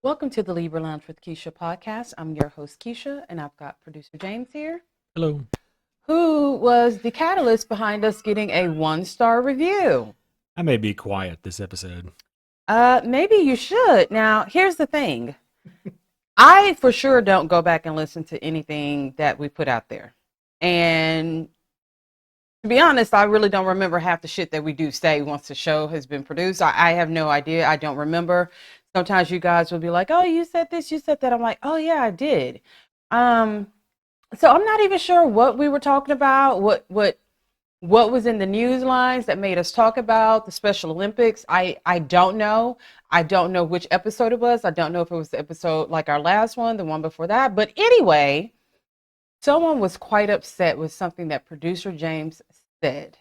Welcome to the Libra Lounge with Keisha podcast. I'm your host, Keisha, and I've got producer James here, Hello. who was the catalyst behind us getting a 1-star review. I may be quiet this episode. Maybe you should. Now, here's the thing. I for sure don't go back and listen to anything that we put out there. And to be honest, I really don't remember half the shit that we do say once the show has been produced. I have no idea. I don't remember. Sometimes you guys will be like, oh, you said this, you said that. I'm like, oh, yeah, I did. So I'm not even sure what we were talking about, what was in the news lines that made us talk about the Special Olympics. I don't know. I don't know which episode it was. I don't know if it was the episode like our last one, the one before that. But anyway, someone was quite upset with something that producer James said.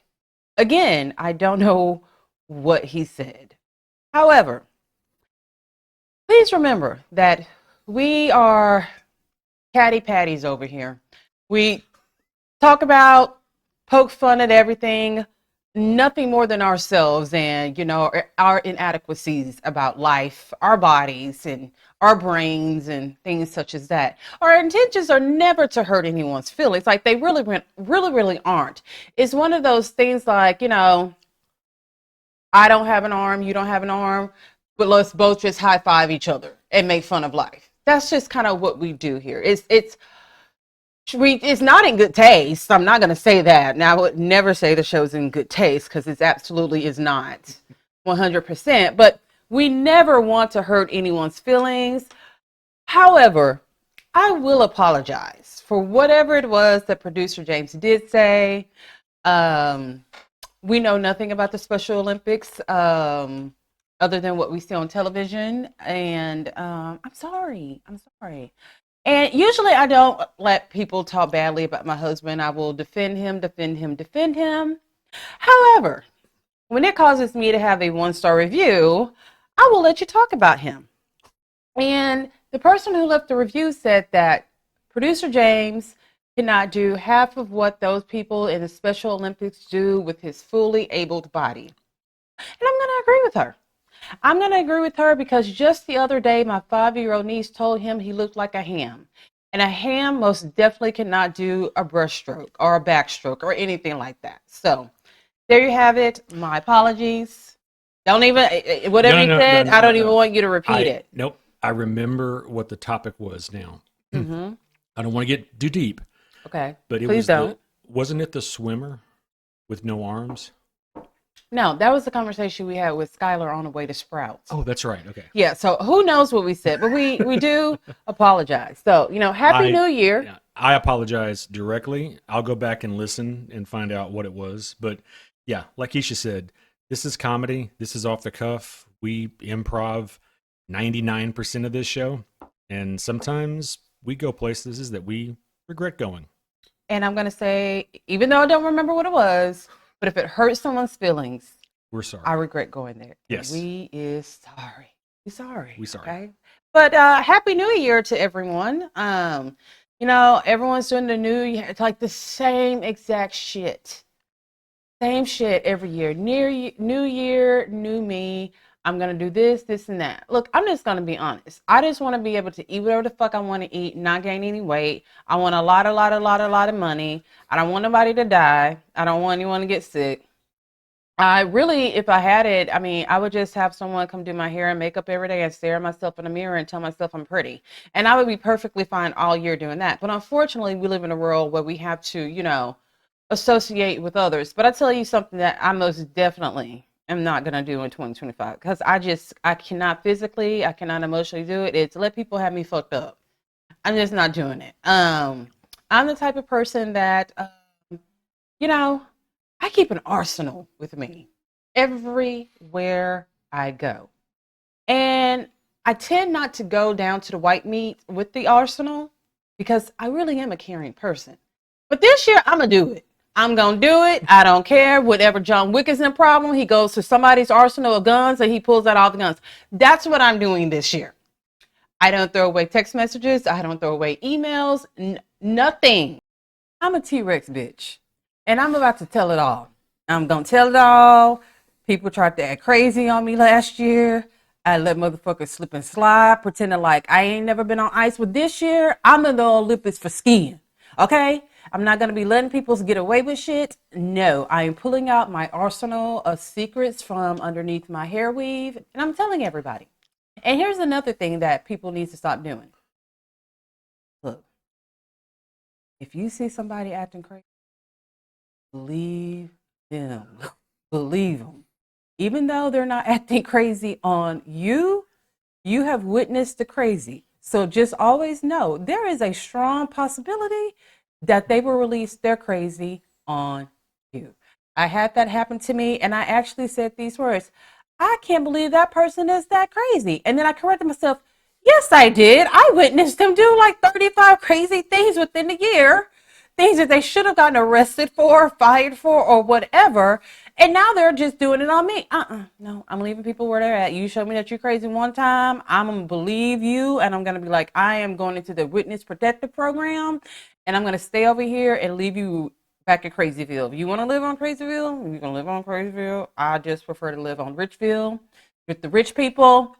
Again, I don't know what he said. However, please remember that we are catty patties over here. We talk about, poke fun at everything, nothing more than ourselves and, our inadequacies about life, our bodies and our brains and things such as that. Our intentions are never to hurt anyone's feelings. Like they really aren't. It's one of those things like, I don't have an arm, you don't have an arm, but let's both just high five each other and make fun of life. That's just kind of what we do here. It's not in good taste. I'm not going to say that. Now, I would never say the show's in good taste because it absolutely is not 100%. But we never want to hurt anyone's feelings. However, I will apologize for whatever it was that producer James did say. We know nothing about the Special Olympics other than what we see on television. And I'm sorry. And usually I don't let people talk badly about my husband. I will defend him. However, when it causes me to have a 1-star review, I will let you talk about him. And the person who left the review said that producer James cannot do half of what those people in the Special Olympics do with his fully abled body. And I'm going to agree with her. I'm going to agree with her because just the other day, my 5-year-old niece told him he looked like a ham. And a ham most definitely cannot do a brushstroke or a backstroke or anything like that. So there you have it. My apologies. Don't even, whatever you said, I don't even want you to repeat it. Nope. I remember what the topic was now. Mm-hmm. I don't want to get too deep. Okay. But Please don't. Wasn't it the swimmer with no arms? No, that was the conversation we had with Skylar on the way to Sprouts. Oh, that's right. Okay. Yeah, so who knows what we said, but we do apologize. So, Happy New Year. Yeah, I apologize directly. I'll go back and listen and find out what it was. But yeah, like Keisha said, this is comedy. This is off the cuff. We improv 99% of this show. And sometimes we go places that we regret going. And I'm going to say, even though I don't remember what it was, but if it hurts someone's feelings, we're sorry. I regret going there. Yes. We is sorry. We sorry. We sorry. Okay? But Happy New Year to everyone. Everyone's doing the new year. It's like the same exact shit. Same shit every year. New year, new me. I'm going to do this, and that. Look, I'm just going to be honest. I just want to be able to eat whatever the fuck I want to eat, not gain any weight. I want a lot of money. I don't want nobody to die. I don't want anyone to get sick. I really, if I had it, I would just have someone come do my hair and makeup every day and stare at myself in the mirror and tell myself I'm pretty. And I would be perfectly fine all year doing that. But unfortunately, we live in a world where we have to, associate with others. But I tell you something that I most definitely am not going to do in 2025 because I cannot physically, I cannot emotionally do it. It's let people have me fucked up. I'm just not doing it. I'm the type of person that, I keep an arsenal with me everywhere I go. And I tend not to go down to the white meat with the arsenal because I really am a caring person. But this year, I'm going to do it. I'm going to do it. I don't care. Whatever John Wick is in problem, he goes to somebody's arsenal of guns and he pulls out all the guns. That's what I'm doing this year. I don't throw away text messages. I don't throw away emails. Nothing. I'm a T-Rex bitch. And I'm about to tell it all. I'm going to tell it all. People tried to act crazy on me last year. I let motherfuckers slip and slide, pretending like I ain't never been on ice. But this year, I'm in the Olympics for skiing. Okay? I'm not going to be letting people get away with shit. No, I am pulling out my arsenal of secrets from underneath my hair weave, and I'm telling everybody. And here's another thing that people need to stop doing. Look, if you see somebody acting crazy, believe them. Believe them. Even though they're not acting crazy on you, you have witnessed the crazy. So just always know there is a strong possibility that they will release their crazy on you. I had that happen to me, and I actually said these words: I can't believe that person is that crazy. And then I corrected myself. Yes, I did. I witnessed them do like 35 crazy things within a year, things that they should have gotten arrested for, fired for, or whatever. And now they're just doing it on me. No, I'm leaving people where they're at. You show me that you're crazy one time, I'm going to believe you. And I'm going to be like, I am going into the witness protective program. And I'm going to stay over here and leave you back at Crazyville. If you want to live on Crazyville, you can live on Crazyville. I just prefer to live on Richville with the rich people.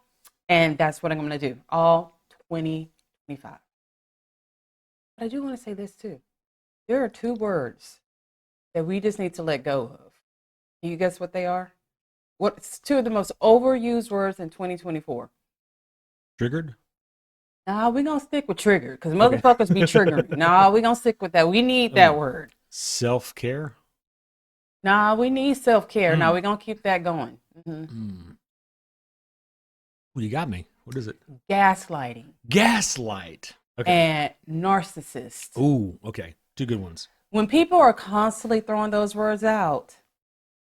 And that's what I'm going to do all 2025. But I do want to say this too. There are two words that we just need to let go of. Can you guess what they are? What's two of the most overused words in 2024? Triggered? Nah, we're going to stick with triggered because motherfuckers be triggering. Nah, we're going to stick with that. We need that word. Self-care? Nah, we need self-care. Now we're going to keep that going. Well, you got me. What is it? Gaslighting. Gaslight. Okay. And narcissist. Ooh, okay. Two good ones. When people are constantly throwing those words out,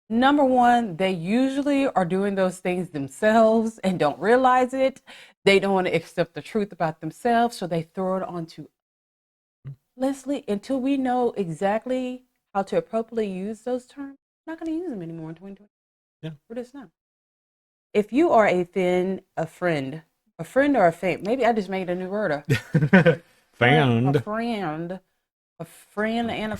number one, they usually are doing those things themselves and don't realize it. They don't want to accept the truth about themselves, so they throw it onto Leslie. Until we know exactly how to appropriately use those terms, I'm not going to use them anymore in 2020. Yeah. We're just not. If you are a friend or a fan, maybe I just made a new word. A friend and a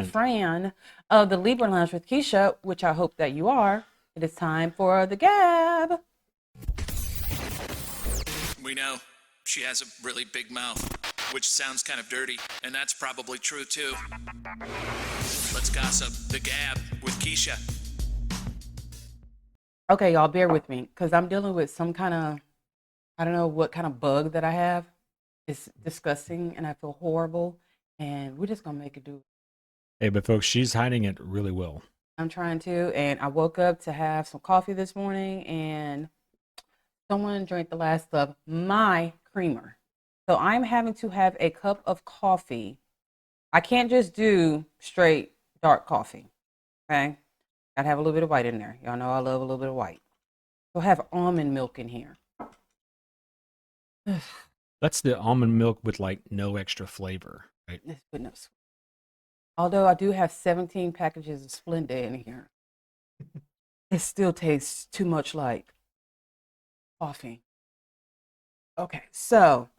fan of the Libra Lounge with Keisha, which I hope that you are. It is time for the Gab. We know she has a really big mouth, which sounds kind of dirty, and that's probably true too. Let's gossip. The Gab with Keisha. Okay, y'all, bear with me because I'm dealing with some kind of, I don't know what kind of bug that I have. It's disgusting and I feel horrible, and we're just going to make it do. Hey, but folks, she's hiding it really well. I'm trying to, and I woke up to have some coffee this morning, and someone drank the last of my creamer. So I'm having to have a cup of coffee. I can't just do straight dark coffee, okay? Gotta have a little bit of white in there. Y'all know I love a little bit of white. So I have almond milk in here. That's the almond milk with like no extra flavor, right? But no. Although I do have 17 packages of Splenda in here, it still tastes too much like coffee. Okay, so,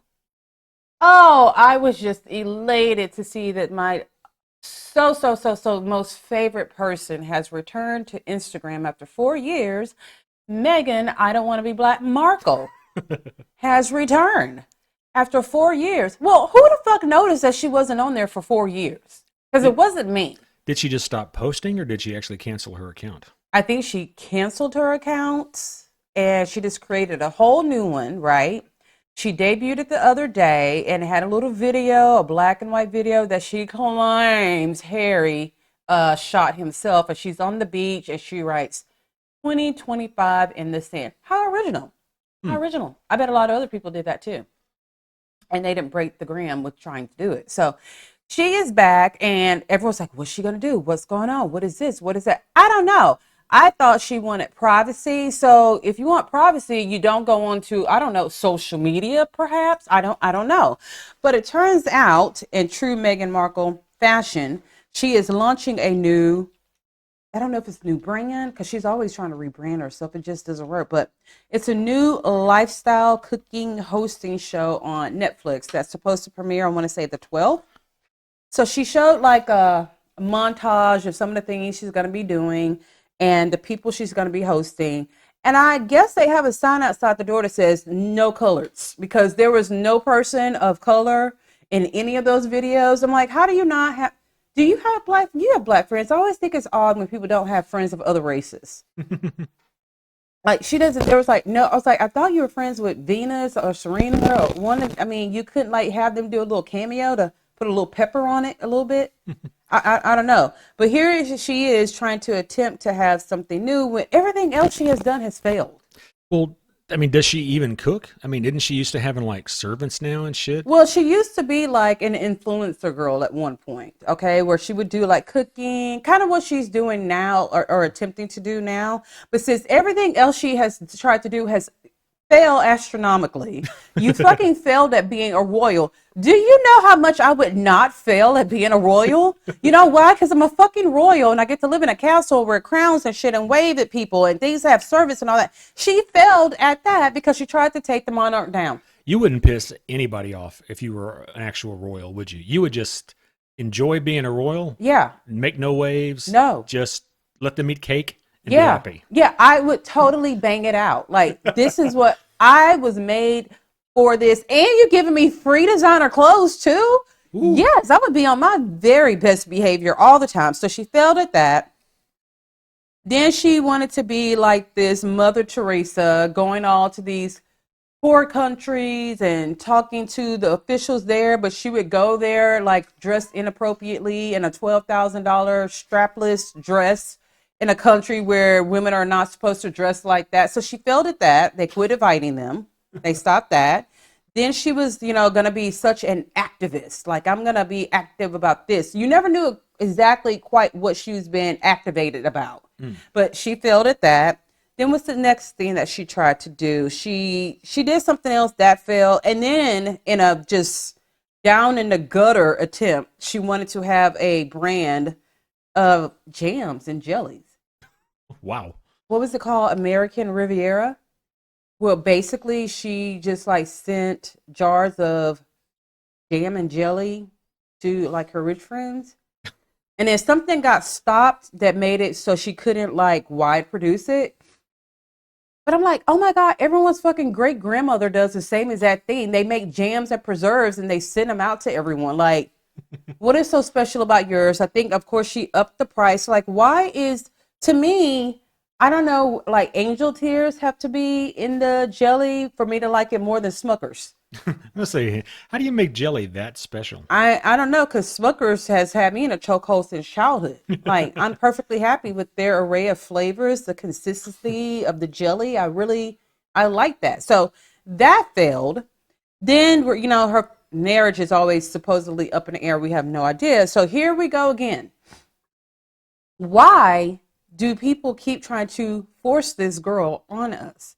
I was just elated to see that my so most favorite person has returned to Instagram after 4 years. Megan, I don't want to be Black Markle, has returned after 4 years. Well, who the fuck noticed that she wasn't on there for 4 years? Because it wasn't me. Did she just stop posting, or did she actually cancel her account? I think she canceled her account and she just created a whole new one, right? She debuted it the other day and had a little video, a black and white video that she claims Harry shot himself. And she's on the beach and she writes 2025 in the sand. How original. How original. I bet a lot of other people did that too. And they didn't break the gram with trying to do it. So she is back and everyone's like, what's she going to do? What's going on? What is this? What is that? I don't know. I thought she wanted privacy. So if you want privacy, you don't go on to, I don't know, social media, perhaps. I don't know. But it turns out, in true Meghan Markle fashion, she is launching a new, I don't know if it's new brand, because she's always trying to rebrand herself. It just doesn't work. But it's a new lifestyle cooking hosting show on Netflix that's supposed to premiere, I want to say the 12th. So she showed like a montage of some of the things she's going to be doing and the people she's going to be hosting. And I guess they have a sign outside the door that says no colors because there was no person of color in any of those videos. I'm like, how do you not have, do you have black friends? I always think it's odd when people don't have friends of other races. Like she doesn't, there was like, no, I was like, I thought you were friends with Venus or Serena or one of, I mean, you couldn't like have them do a little cameo to put a little pepper on it a little bit. I don't know. But she is trying to attempt to have something new when everything else she has done has failed. Well, I mean, does she even cook? I mean, isn't she used to having like servants now and shit? Well, she used to be like an influencer girl at one point, okay, where she would do like cooking, kind of what she's doing now or attempting to do now. But since everything else she has tried to do has failed astronomically, you fucking failed at being a royal. Do you know how much I would not fail at being a royal? You know why? Because I'm a fucking royal and I get to live in a castle where crowns and shit and wave at people and things have service and all that. She failed at that because she tried to take the monarch down. You wouldn't piss anybody off if you were an actual royal, would you? You would just enjoy being a royal? Yeah. Make no waves? No. Just let them eat cake and be Yeah. happy? Yeah, I would totally bang it out. Like, this is what I was made for this. And you're giving me free designer clothes too? Ooh. Yes, I would be on my very best behavior all the time. So she failed at that. Then she wanted to be like this Mother Teresa, going all to these poor countries and talking to the officials there, but she would go there like dressed inappropriately in a $12,000 strapless dress in a country where women are not supposed to dress like that. So she failed at that. They quit inviting them. They stopped that. Then she was, going to be such an activist. Like, I'm going to be active about this. You never knew exactly quite what she was being activated about, but she failed at that. Then what's the next thing that she tried to do? She did something else that failed. And then in a just down in the gutter attempt, she wanted to have a brand of jams and jellies. Wow. What was it called? American Riviera? Well, basically she just like sent jars of jam and jelly to like her rich friends. And then something got stopped that made it so she couldn't like wide produce it. But I'm like, oh my God, everyone's fucking great grandmother does the same exact thing. They make jams and preserves and they send them out to everyone. Like, what is so special about yours? I think, of course, she upped the price. Like, why is, to me, I don't know, like angel tears have to be in the jelly for me to like it more than Smucker's. Let's see. How do you make jelly that special? I don't know, because Smucker's has had me in a chokehold since childhood. Like, I'm perfectly happy with their array of flavors, the consistency of the jelly. I like that. So that failed. Then, her marriage is always supposedly up in the air. We have no idea. So here we go again. Why do people keep trying to force this girl on us?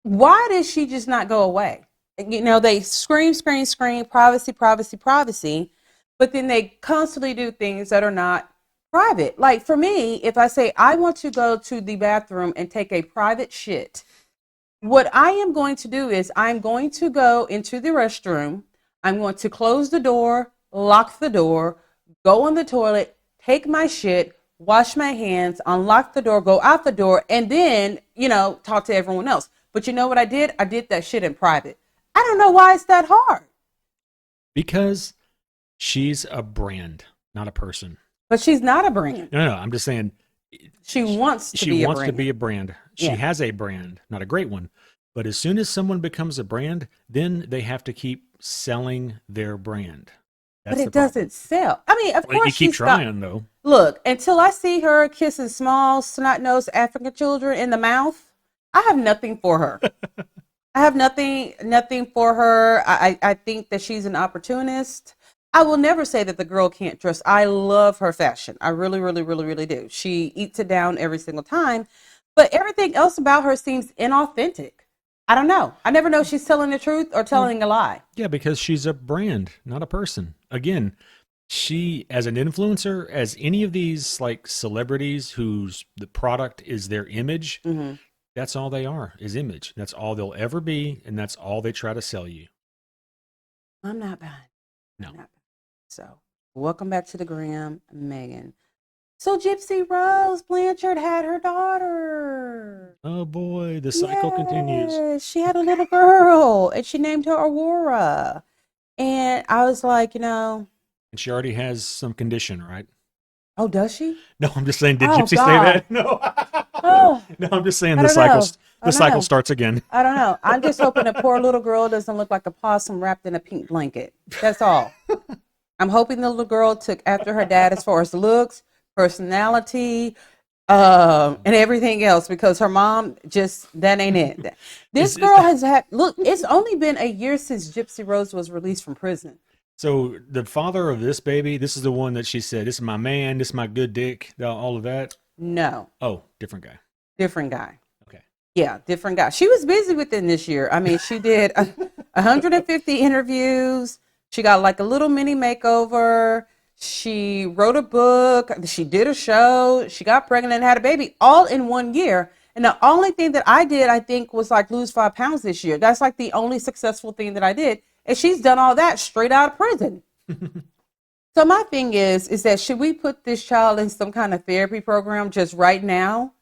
Why does she just not go away? They scream, privacy, privacy, privacy, but then they constantly do things that are not private. Like for me, if I say I want to go to the bathroom and take a private shit, what I am going to do is I'm going to go into the restroom. I'm going to close the door, lock the door, go on the toilet, take my shit, wash my hands, unlock the door, go out the door, and then, talk to everyone else. But you know what I did? I did that shit in private. I don't know why it's that hard. Because she's a brand, not a person. But she's not a brand. No, I'm just saying. She wants to be a brand. She has a brand, not a great one. But as soon as someone becomes a brand, then they have to keep selling their brand. But it doesn't sell. I mean, of course, you keep trying, though. Look, until I see her kissing small, snot-nosed African children in the mouth, I have nothing for her. I have nothing for her. I think that she's an opportunist. I will never say that the girl can't dress. I love her fashion. I really, really, really, really do. She eats it down every single time. But everything else about her seems inauthentic. I don't know. I never know if she's telling the truth or telling a lie. Yeah, because she's a brand, not a person. Again, she, as an influencer, as any of these like celebrities whose the product is their image, that's all they are, is image. That's all they'll ever be, and that's all they try to sell you. I'm not bad. No. So, welcome back to the gram, Megan. So Gypsy Rose Blanchard had her daughter. Oh boy, the cycle continues. Yes, she had a little girl, and she named her Aurora. And I was like, And she already has some condition, right? oh, does she? No, I'm just saying, did Oh, Gypsy say God. that? No. Oh, No, I'm just saying I the don't cycle know. I the don't cycle know. starts again. I don't know. I'm just hoping the poor little girl doesn't look like a possum wrapped in a pink blanket. That's all. I'm hoping the little girl took after her dad as far as looks, personality, and everything else, because her mom just, that ain't it. This Is- girl has had, look, it's only been a year since Gypsy Rose was released from prison. So the father of this baby, this is the one that she said, "This is my man, this is my good dick," all of that. No, Oh, different guy. different guy. Okay. Yeah, different guy. She was busy within this year. I mean, she did 150 interviews. She got like a little mini makeover. She wrote a book. She did a show. She got pregnant and had a baby all in 1 year. And the only thing that I did, I think, was like lose 5 pounds this year. That's like the only successful thing that I did. And she's done all that straight out of prison. So my thing is that should we put this child in some kind of therapy program just right now,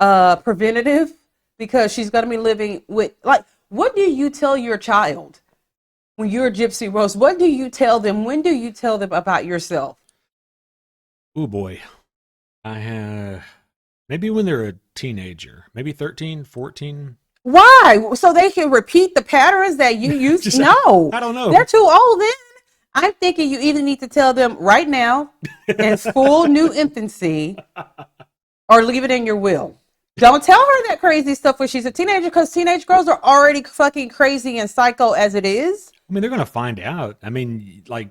preventative? Because she's going to be living with, like, what do you tell your child when you're a Gypsy Rose? What do you tell them? When do you tell them about yourself? Oh boy. I have maybe when they're a teenager, maybe 13, 14. Why? So they can repeat the patterns that you used? Just- No. I don't know. They're too old then. I'm thinking you either need to tell them right now in full new infancy or leave it in your will. Don't tell her that crazy stuff when she's a teenager, because teenage girls are already fucking crazy and psycho as it is. I mean, they're going to find out. I mean, like,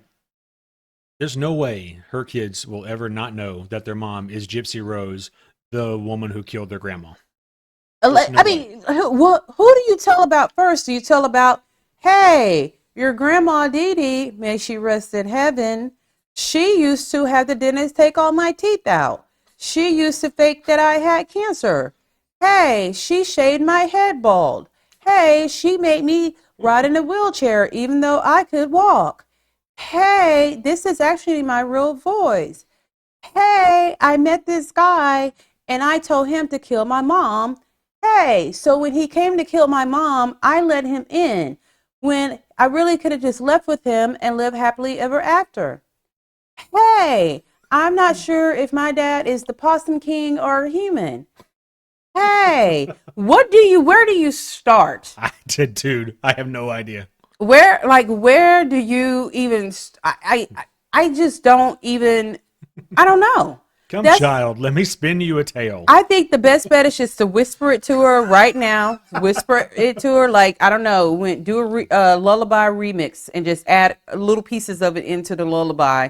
there's no way her kids will ever not know that their mom is Gypsy Rose, the woman who killed their grandma. There's no I mean, who do you tell about first? Do you tell about, hey, your grandma Dee Dee, may she rest in heaven, she used to have the dentist take all my teeth out. She used to fake that I had cancer. Hey, she shaved my head bald. Hey, she made me ride in a wheelchair even though I could walk. Hey, this is actually my real voice. Hey, I met this guy and I told him to kill my mom. Hey, so when he came to kill my mom, I let him in when I really could have just left with him and lived happily ever after. Hey, I'm not sure if my dad is the possum king or a human. Hey, where do you start? I did, dude. I have no idea. Where do you even, I just don't even, I don't know. Come, That's- child, let me spin you a tale. I think the best bet is just to whisper it to her right now. Whisper it to her, like, I don't know, do a lullaby remix and just add little pieces of it into the lullaby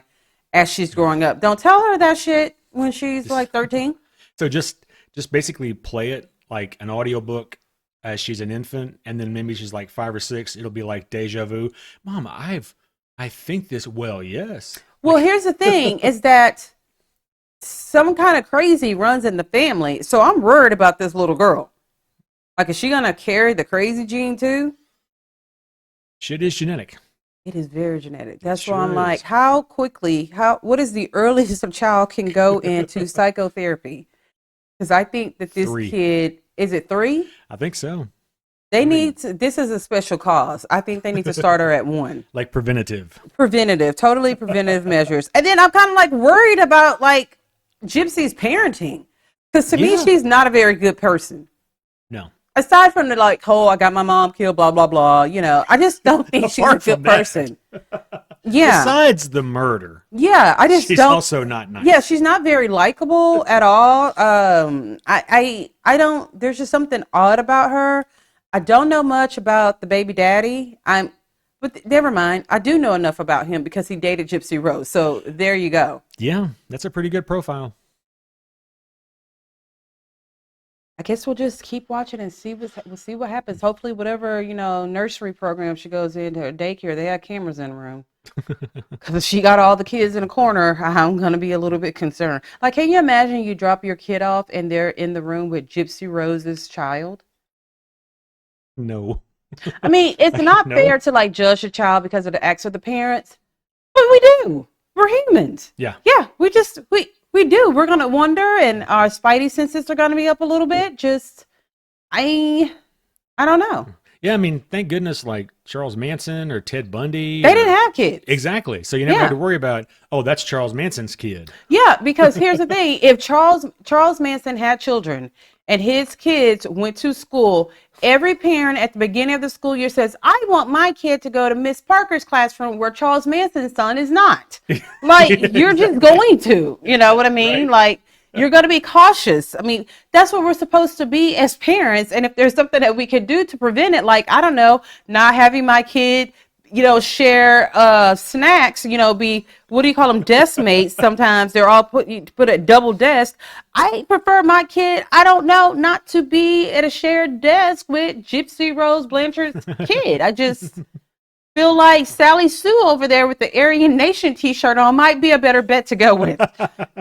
as she's growing up. Don't tell her that shit when she's like 13. So just basically play it like an audiobook as she's an infant, and then maybe she's like 5 or 6. It'll be like deja vu. Mom, I think this. Well, yes. Well, here's the thing: is that some kind of crazy runs in the family. So I'm worried about this little girl. Like, is she gonna carry the crazy gene too? Shit is genetic. It is very genetic. That's Sure why I'm like, is. what is the earliest a child can go into psychotherapy? Because I think that this 3. kid, is it 3? I think so. They need to, this is a special cause. I think they need to start her at 1. Like preventative. Totally preventative measures. And then I'm kind of like worried about like Gypsy's parenting. Because to me, Yeah. she's not a very good person. No. Aside from the like, oh, I got my mom killed, blah, blah, blah. You know, I just don't think she's a Apart good from that. person. Yeah. Besides the murder, Yeah. I just she's don't. also not nice. Yeah, she's not very likable at all. I don't. There's just something odd about her. I don't know much about the baby daddy. But never mind. I do know enough about him because he dated Gypsy Rose. So there you go. Yeah, that's a pretty good profile. I guess we'll just keep watching and we'll see what happens. Hopefully, whatever nursery program she goes into, or daycare, they have cameras in the room. Because if she got all the kids in a corner, I'm gonna be a little bit concerned. Like, can you imagine you drop your kid off and they're in the room with Gypsy Rose's child? No. I mean, it's not No. fair to like judge a child because of the acts of the parents, but we do. We're humans. Yeah. Yeah, We do. We're gonna wonder, and our spidey senses are gonna be up a little bit. Just, I don't know. Yeah, I mean, thank goodness, like Charles Manson or Ted Bundy. They didn't have kids. Exactly. So you never Yeah. had to worry about, oh, that's Charles Manson's kid. Yeah, because here's the thing: if Charles Manson had children and his kids went to school, every parent at the beginning of the school year says, "I want my kid to go to Miss Parker's classroom where Charles Manson's son is not." Like you're just going to, you know what I mean? Right. Like you're going to be cautious. I mean, that's what we're supposed to be as parents. And if there's something that we could do to prevent it, like I don't know, not having my kid share snacks, be, what do you call them, desk mates. Sometimes they're all put at double desk. I prefer my kid, I don't know, not to be at a shared desk with Gypsy Rose Blanchard's kid. I just feel like Sally Sue over there with the Aryan Nation t-shirt on might be a better bet to go with.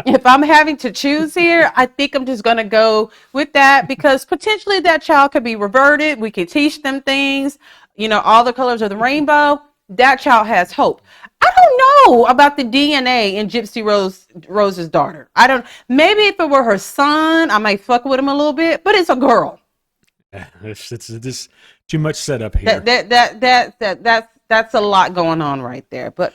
If I'm having to choose here, I think I'm just going to go with that, because potentially that child could be reverted. We could teach them things, all the colors of the rainbow. That child has hope. I don't know about the DNA in Gypsy Rose's daughter. I don't, maybe if it were her son, I might fuck with him a little bit, but it's a girl. It's just too much setup here. That's a lot going on right there. But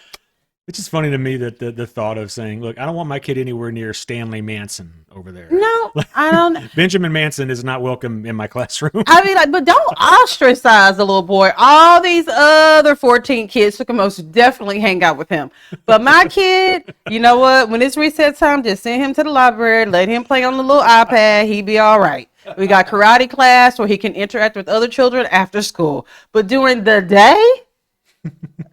it's just funny to me that the thought of saying, look, I don't want my kid anywhere near Stanley Manson over there. no, I don't. Benjamin Manson is not welcome in my classroom. I mean, like, but don't ostracize the little boy. All these other 14 kids can most definitely hang out with him. But my kid, you know what? When it's reset time, just send him to the library, let him play on the little iPad. He'd be all right. We got karate class where he can interact with other children after school. But during the day,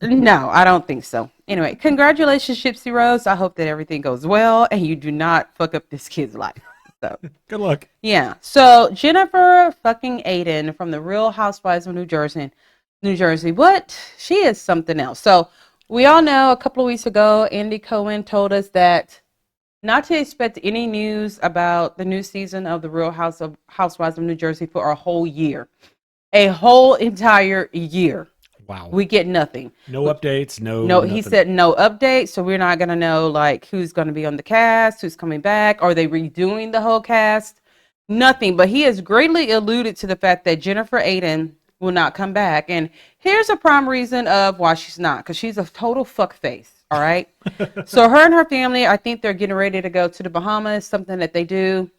no, I don't think so. Anyway, congratulations, Gypsy Rose. I hope that everything goes well and you do not fuck up this kid's life. So Good luck. yeah. So Jennifer fucking Aiden from the Real Housewives of New Jersey. What? She is something else. So we all know a couple of weeks ago, Andy Cohen told us that not to expect any news about the new season of the Real Housewives of New Jersey for a whole year, a whole entire year. Wow. We get nothing. No updates. No. He nothing. said no updates, so we're not gonna know like who's gonna be on the cast, who's coming back, are they redoing the whole cast? Nothing. But he has greatly alluded to the fact that Jennifer Aiden will not come back, and here's a prime reason of why she's not, because she's a total fuck face. All right. So her and her family, I think they're getting ready to go to the Bahamas, something that they do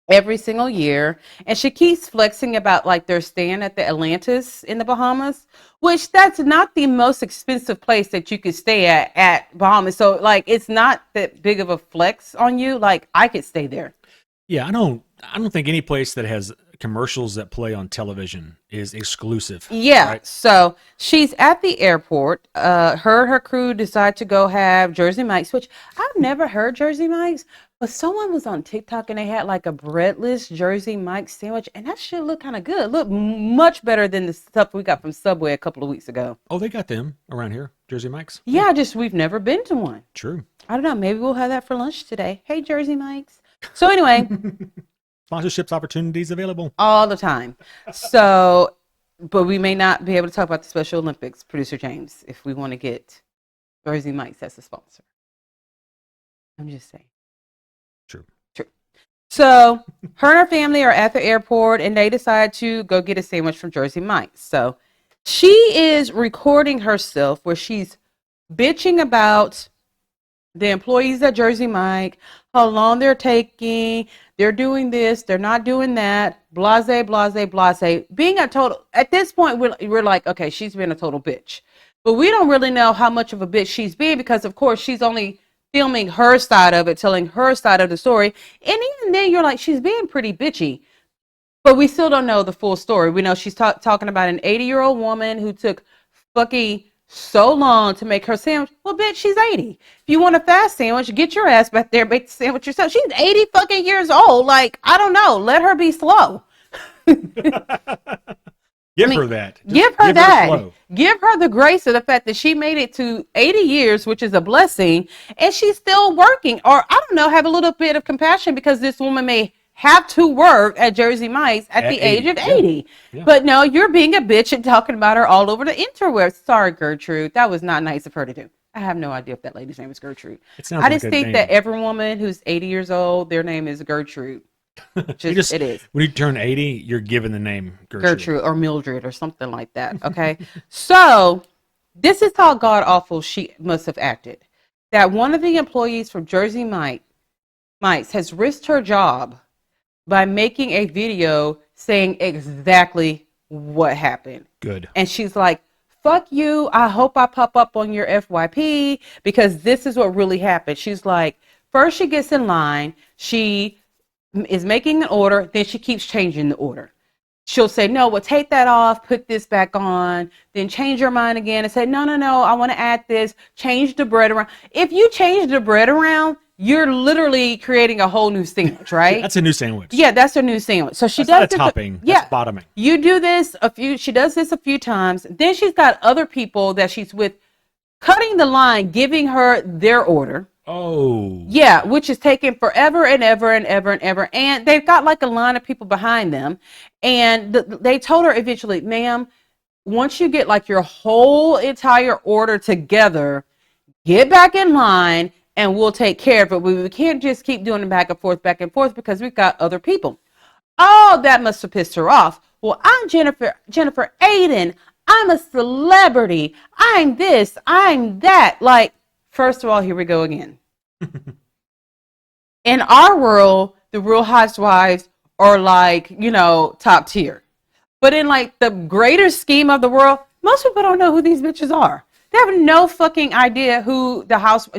every single year. And she keeps flexing about like they're staying at the Atlantis in the Bahamas, which that's not the most expensive place that you could stay at Bahamas. So like it's not that big of a flex on you. Like I could stay there. Yeah, I don't think any place that has commercials that play on television is exclusive. Yeah. Right? So she's at the airport. Her crew decide to go have Jersey Mike's, which I've never heard Jersey Mike's, but someone was on TikTok and they had like a breadless Jersey Mike's sandwich, and that shit looked kind of good. Looked much better than the stuff we got from Subway a couple of weeks ago. Oh, they got them around here, Jersey Mike's. Yeah, just we've never been to one. True. I don't know. Maybe we'll have that for lunch today. Hey, Jersey Mike's. So anyway. Sponsorships opportunities available all the time. So, but we may not be able to talk about the Special Olympics, producer James, if we want to get Jersey Mike's as a sponsor. I'm just saying. True. So her and her family are at the airport and they decide to go get a sandwich from Jersey Mike's. So she is recording herself where she's bitching about the employees at Jersey Mike, how long they're taking, they're doing this, they're not doing that, blase. Being a total, at this point, we're like, okay, she's being a total bitch. But we don't really know how much of a bitch she's being because, of course, she's only filming her side of it, telling her side of the story. And even then, you're like, she's being pretty bitchy. But we still don't know the full story. We know she's talking about an 80-year-old woman who took fucking so long to make her sandwich. Well, bitch, she's 80. If you want a fast sandwich, get your ass back there, make the sandwich yourself. She's 80 fucking years old. Like, I don't know. Let her be slow. Give her that. Give her that. Give her the grace of the fact that she made it to 80 years, which is a blessing, and she's still working. Or, I don't know, have a little bit of compassion because this woman may have to work at Jersey Mike's at the 80. age of 80. Yeah. But no, you're being a bitch and talking about her all over the interwebs. Sorry, Gertrude. That was not nice of her to do. I have no idea if that lady's name is Gertrude. It sounds I like just a think name. that every woman who's 80 years old, their name is Gertrude. It is. When you turn 80, you're given the name Gertrude or Mildred or something like that. Okay. So this is how god awful she must have acted. That one of the employees from Jersey Mike's has risked her job by making a video saying exactly what happened. Good. And she's like, fuck you. I hope I pop up on your FYP because this is what really happened. She's like, first she gets in line. She is making an order. Then she keeps changing the order. She'll say, no, well, take that off, put this back on, then change your mind again and say, no, I want to add this, change the bread around. If you change the bread around, you're literally creating a whole new sandwich, right? That's a new sandwich. Yeah, that's a new sandwich. So That's not a topping. That's bottoming. You do this she does this a few times. Then she's got other people that she's with cutting the line, giving her their order. Oh. Yeah, which is taking forever and ever and ever and ever. And they've got like a line of people behind them. And they told her eventually, ma'am, once you get like your whole entire order together, get back in line and we'll take care of it. We can't just keep doing it back and forth because we've got other people. Oh, that must have pissed her off. Well, I'm Jennifer Aiden. I'm a celebrity. I'm this, I'm that. Like, first of all, here we go again. In our world, the Real Housewives are like, top tier. But in like the greater scheme of the world, most people don't know who these bitches are. They have no fucking idea who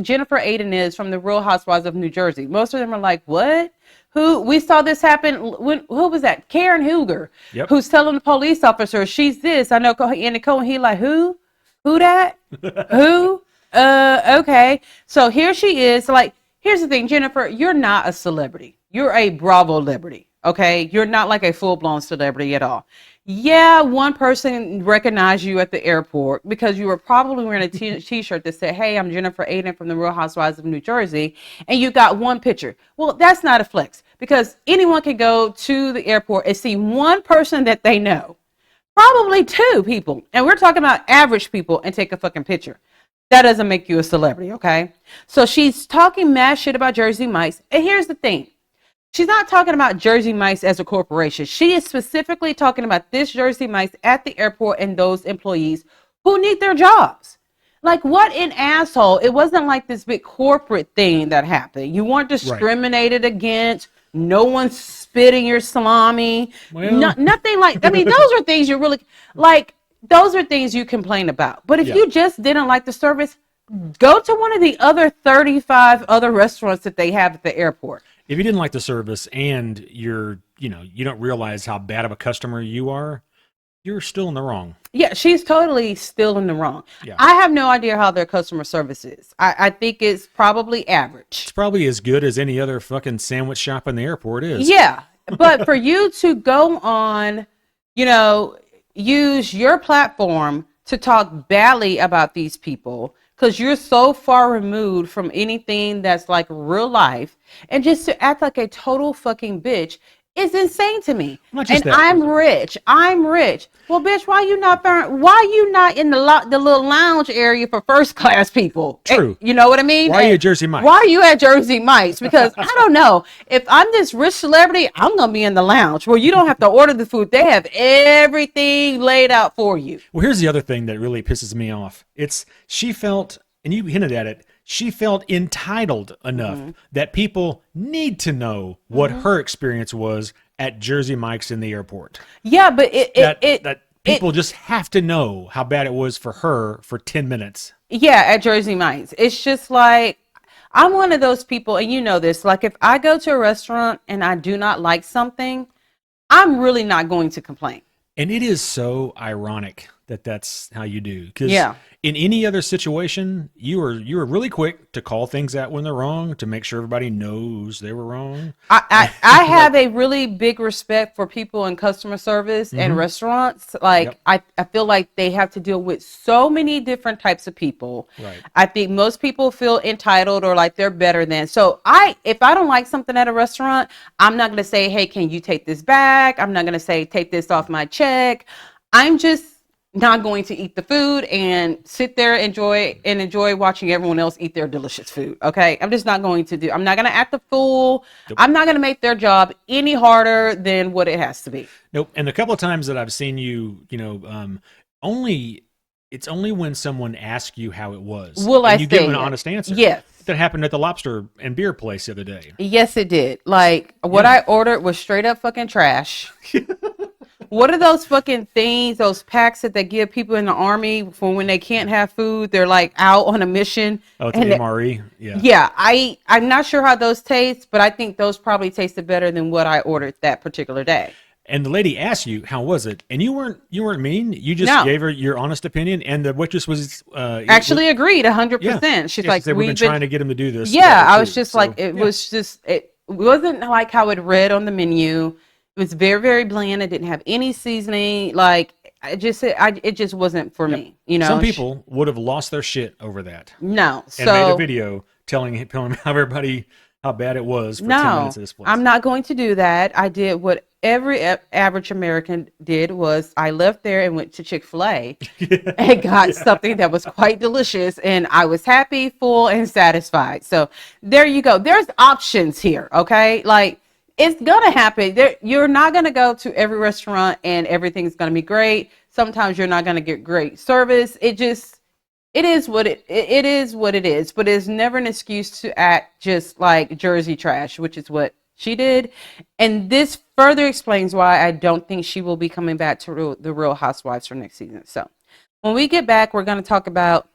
Jennifer Aiden is from the Real Housewives of New Jersey. Most of them are like, what? Who? We saw this happen. Who was that? Karen Huger, who's telling the police officer she's this. I know Andy Cohen. He like, who? Who that? Who? Okay. So here she is. Like, here's the thing, Jennifer, you're not a celebrity. You're a Bravo celebrity. Okay. You're not like a full-blown celebrity at all. Yeah. One person recognized you at the airport because you were probably wearing a t-shirt that said, hey, I'm Jennifer Aiden from the Real Housewives of New Jersey. And you got one picture. Well, that's not a flex because anyone can go to the airport and see one person that they know, probably two people. And we're talking about average people and take a fucking picture. That doesn't make you a celebrity, okay? So she's talking mad shit about Jersey Mike's. And here's the thing. She's not talking about Jersey Mike's as a corporation. She is specifically talking about this Jersey Mike's at the airport and those employees who need their jobs. Like, what an asshole. It wasn't like this big corporate thing that happened. You weren't discriminated against. No one's spitting your salami. Well. Nothing like, I mean, those are things you really, like, those are things you complain about. But if you just didn't like the service, go to one of the other 35 other restaurants that they have at the airport. If you didn't like the service and you don't realize how bad of a customer you are, you're still in the wrong. Yeah, she's totally still in the wrong. Yeah. I have no idea how their customer service is. I think it's probably average. It's probably as good as any other fucking sandwich shop in the airport is. Yeah, but for you to go on, use your platform to talk badly about these people because you're so far removed from anything that's like real life, and just to act like a total fucking bitch is insane to me. And I'm rich. Well, bitch, why you not in the little lounge area for first class people? True. You know what I mean? Why are you at Jersey Mike's? Why are you at Jersey Mike's? Because I don't know. If I'm this rich celebrity, I'm going to be in the lounge where you don't have to order the food. They have everything laid out for you. Well, here's the other thing that really pisses me off. She felt, and you hinted at it, she felt entitled enough that people need to know what her experience was at Jersey Mike's in the airport. Yeah, but people just have to know how bad it was for her for 10 minutes. Yeah, at Jersey Mike's. It's just like, I'm one of those people, and you know this, like if I go to a restaurant and I do not like something, I'm really not going to complain. And it is so ironic that that's how you do. Because in any other situation, you are really quick to call things out when they're wrong, to make sure everybody knows they were wrong. I have a really big respect for people in customer service and restaurants. Like I feel like they have to deal with so many different types of people. Right. I think most people feel entitled or like they're better than. So if I don't like something at a restaurant, I'm not going to say, hey, can you take this back? I'm not going to say, take this off my check. I'm just not going to eat the food and sit there enjoy watching everyone else eat their delicious food. Okay, I'm just not going to do. I'm not going to act the fool. Nope. I'm not going to make their job any harder than what it has to be. Nope. And the couple of times that I've seen you, only it's only when someone asks you how it was, Will and I you give them say an it? honest answer. Yes. That happened at the lobster and beer place the other day. Yes, it did. Like what Yeah. I ordered was straight up fucking trash. What are those fucking things, those packs that they give people in the army for when they can't have food? They're like out on a mission. Oh, it's and an MRE. Yeah. Yeah, I'm not sure how those taste, but I think those probably tasted better than what I ordered that particular day. And the lady asked you how was it, and you weren't mean. You just No. gave her your honest opinion, and the waitress was Actually agreed 100%. Yeah. She's Yeah, like, she said, we've been trying to get him to do this. Yeah, that way I was too." just So, like, it yeah. was just, it wasn't like how it read on the menu. It was very, very bland. It didn't have any seasoning. Like, it just wasn't for Yep. me. You know, Some people would have lost their shit over that no. and made a So video telling how bad it was for 10 no, minutes at this place. I'm not going to do that. I did what every average American did was I left there and went to Chick-fil-A and got something that was quite delicious, and I was happy, full, and satisfied. So there you go. There's options here, okay? Like, it's gonna happen. You're not gonna go to every restaurant and everything's gonna be great. Sometimes you're not gonna get great service. It is what it is. But it's never an excuse to act just like Jersey trash, which is what she did. And this further explains why I don't think she will be coming back to the Real Housewives for next season. So when we get back, we're going to talk about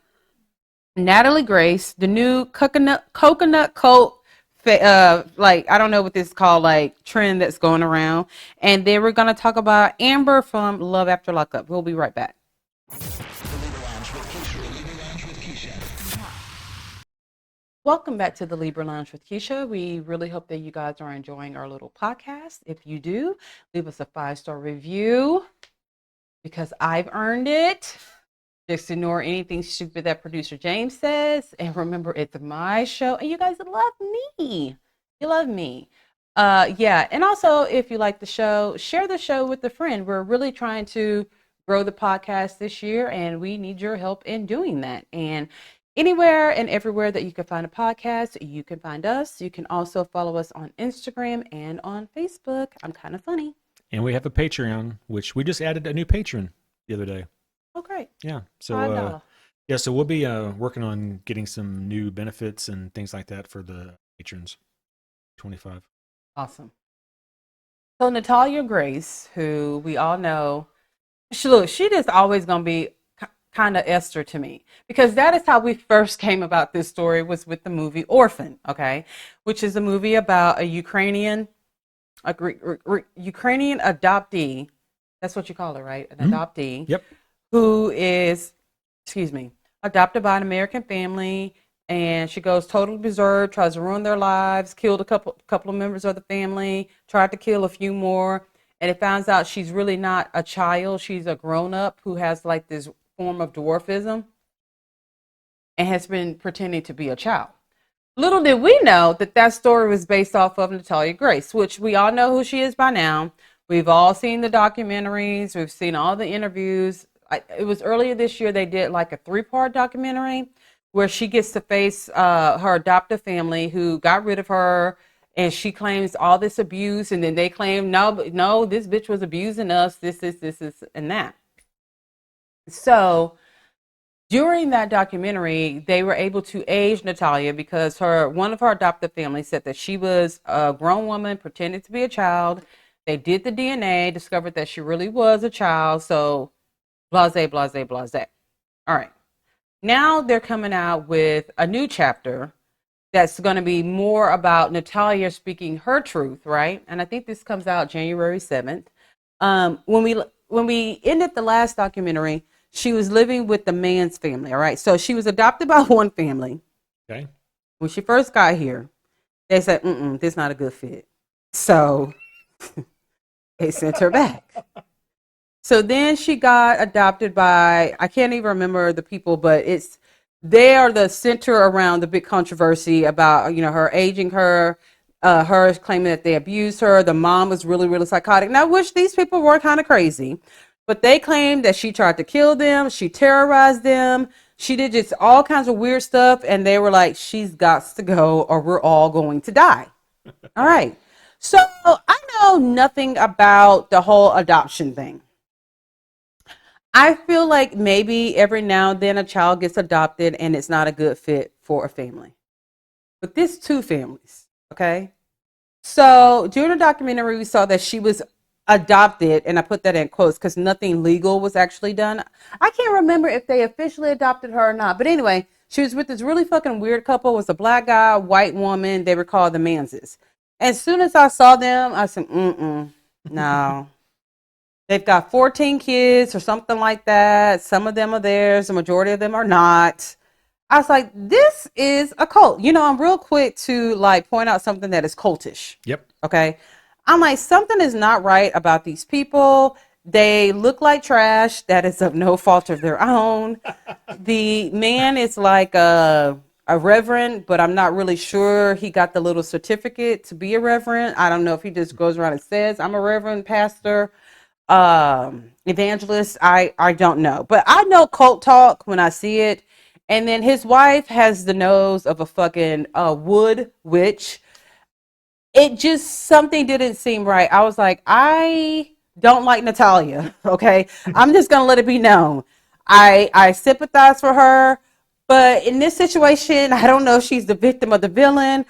Natalie Grace, the new coconut coat, like, I don't know what this is called, like, trend that's going around. And then we're going to talk about Amber from Love After Lockup. We'll be right back. Welcome back to the Libra Lounge with Keisha. We really hope that you guys are enjoying our little podcast. If you do, leave us a 5-star review because I've earned it. Just ignore anything stupid that producer James says. And remember, it's my show and you guys love me. You love me. Yeah. And also, if you like the show, share the show with a friend. We're really trying to grow the podcast this year and we need your help in doing that. And anywhere and everywhere that you can find a podcast, you can find us. You can also follow us on Instagram and on Facebook. I'm kind of funny. And we have a Patreon, which we just added a new patron the other day. Oh, great. Yeah. So $5. so we'll be working on getting some new benefits and things like that for the patrons. 25. Awesome. So Natalia Grace, who we all know, she just always going to be kind of Esther to me, because that is how we first came about this story, was with the movie Orphan, okay, which is a movie about a Ukrainian adoptee. That's what you call it, right? An adoptee. Yep. Who is, adopted by an American family, and she goes totally berserk, tries to ruin their lives, killed a couple of members of the family, tried to kill a few more, and it finds out she's really not a child. She's a grown-up who has like this form of dwarfism and has been pretending to be a child. Little did we know that story was based off of Natalia Grace, which we all know who she is by now. We've all seen the documentaries. We've seen all the interviews. It was earlier this year they did like a 3-part documentary where she gets to face her adoptive family who got rid of her, and she claims all this abuse, and then they claim, no, this bitch was abusing us, this, and that. So during that documentary, they were able to age Natalia because one of her adoptive family said that she was a grown woman pretending to be a child. They did the DNA, discovered that she really was a child. So blase. All right. Now they're coming out with a new chapter that's going to be more about Natalia speaking her truth, right? And I think this comes out January 7th. When we ended the last documentary, she was living with the man's family, all right? So she was adopted by one family. Okay. When she first got here, they said, this is not a good fit. So they sent her back. So then she got adopted by, I can't even remember the people, but they are the center around the big controversy about, her aging her claiming that they abused her. The mom was really, really psychotic. Now, I wish these people were kind of crazy. But they claim that she tried to kill them. She terrorized them. She did just all kinds of weird stuff. And they were like, she's got to go or we're all going to die. All right. So I know nothing about the whole adoption thing. I feel like maybe every now and then a child gets adopted and it's not a good fit for a family. But this two families, okay? So during the documentary, we saw that she was adopted, and I put that in quotes because nothing legal was actually done. I can't remember if they officially adopted her or not. But anyway, she was with this really fucking weird couple. It was a black guy, white woman. They were called the Manses. As soon as I saw them, I said, no. They've got 14 kids or something like that. Some of them are theirs. The majority of them are not. I was like, this is a cult. You know, I'm real quick to like point out something that is cultish. Yep. Okay. I'm like, something is not right about these people. They look like trash. That is of no fault of their own. The man is like a reverend, but I'm not really sure he got the little certificate to be a reverend. I don't know if he just goes around and says, I'm a reverend, pastor, evangelist. I don't know. But I know cult talk when I see it. And then his wife has the nose of a fucking wood witch. It just, something didn't seem right. I was like, I don't like Natalia. Okay. I'm just going to let it be known. I sympathize for her, but in this situation, I don't know if she's the victim or the villain.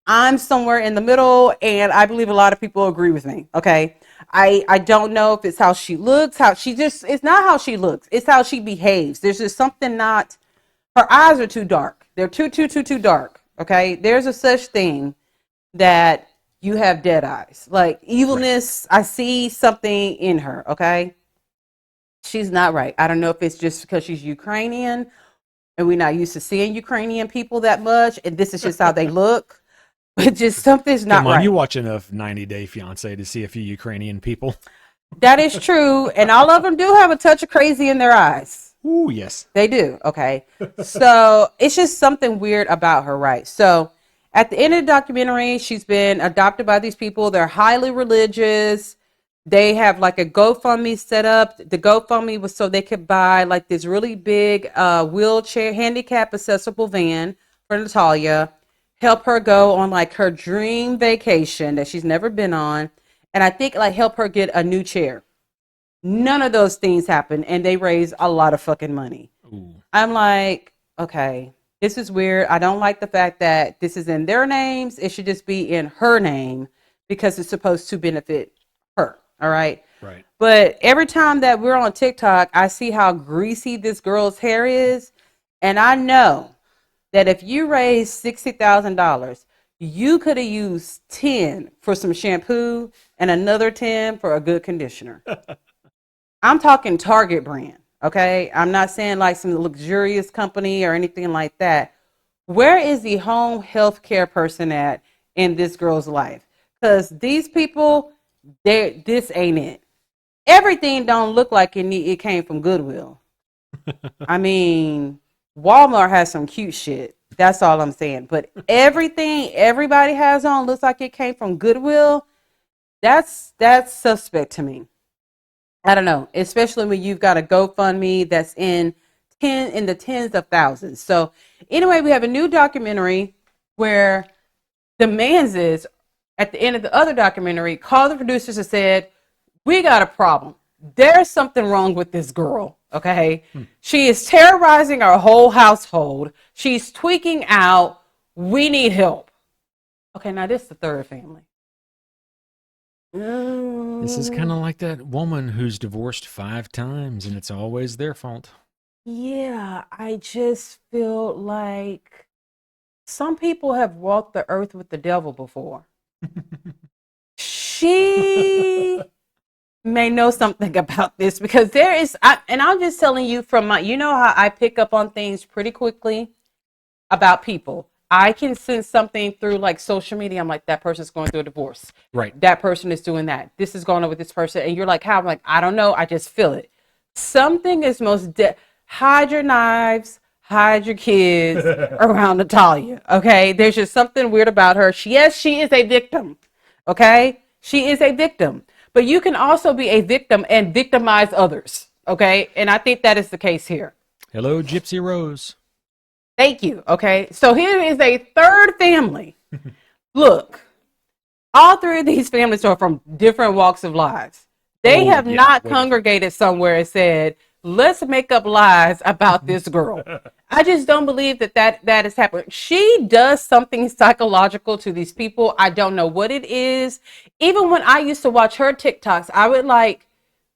I'm somewhere in the middle, and I believe a lot of people agree with me. Okay. I don't know if it's how she looks, it's not how she looks. It's how she behaves. There's just something not, her eyes are too dark. They're too dark. Okay. There's a such thing that you have dead eyes, like evilness. Right. I see something in her. Okay. She's not right. I don't know if it's just because she's Ukrainian and we're not used to seeing Ukrainian people that much. And this is just how they look, but just something's not right. You watch enough 90 Day Fiance to see a few Ukrainian people. That is true. And all of them do have a touch of crazy in their eyes. Ooh, yes. They do. Okay. So it's just something weird about her, right? So at the end of the documentary, she's been adopted by these people. They're highly religious. They have like a GoFundMe set up. The GoFundMe was so they could buy like this really big wheelchair, handicap accessible van for Natalia, help her go on like her dream vacation that she's never been on. And I think like help her get a new chair. None of those things happen, and they raise a lot of fucking money. Ooh. I'm like, okay, this is weird. I don't like the fact that this is in their names. It should just be in her name because it's supposed to benefit her. All right. Right. But every time that we're on TikTok, I see how greasy this girl's hair is. And I know that if you raise $60,000, you could have used 10 for some shampoo and another 10 for a good conditioner. I'm talking Target brand, okay? I'm not saying like some luxurious company or anything like that. Where is the home health care person at in this girl's life? Because these people, this ain't it. Everything don't look like it came from Goodwill. I mean, Walmart has some cute shit. That's all I'm saying. But everything everybody has on looks like it came from Goodwill. That's suspect to me. I don't know, especially when you've got a GoFundMe that's in the tens of thousands. So anyway, we have a new documentary where the Manses, at the end of the other documentary, called the producers and said, we got a problem. There's something wrong with this girl, okay? She is terrorizing our whole household. She's tweaking out. We need help. Okay, now this is the third family. This is kind of like that woman who's divorced 5 times and it's always their fault. Yeah, I just feel like some people have walked the earth with the devil before. She may know something about this because there is, and I'm just telling you from my, you know how I pick up on things pretty quickly about people. I can sense something through like social media. I'm like, that person's going through a divorce. Right. That person is doing that. This is going on with this person. And you're like, how? I'm like, I don't know. I just feel it. Something is hide your knives, hide your kids around Natalia. Okay. There's just something weird about her. She is a victim. Okay. She is a victim. but you can also be a victim and victimize others. Okay. And I think that is the case here. Hello, Gypsy Rose. Thank you. Okay. So here is a third family. Look, all three of these families are from different walks of lives. They have not congregated somewhere and said, let's make up lies about this girl. I just don't believe that is happening. She does something psychological to these people. I don't know what it is. Even when I used to watch her TikToks, I would like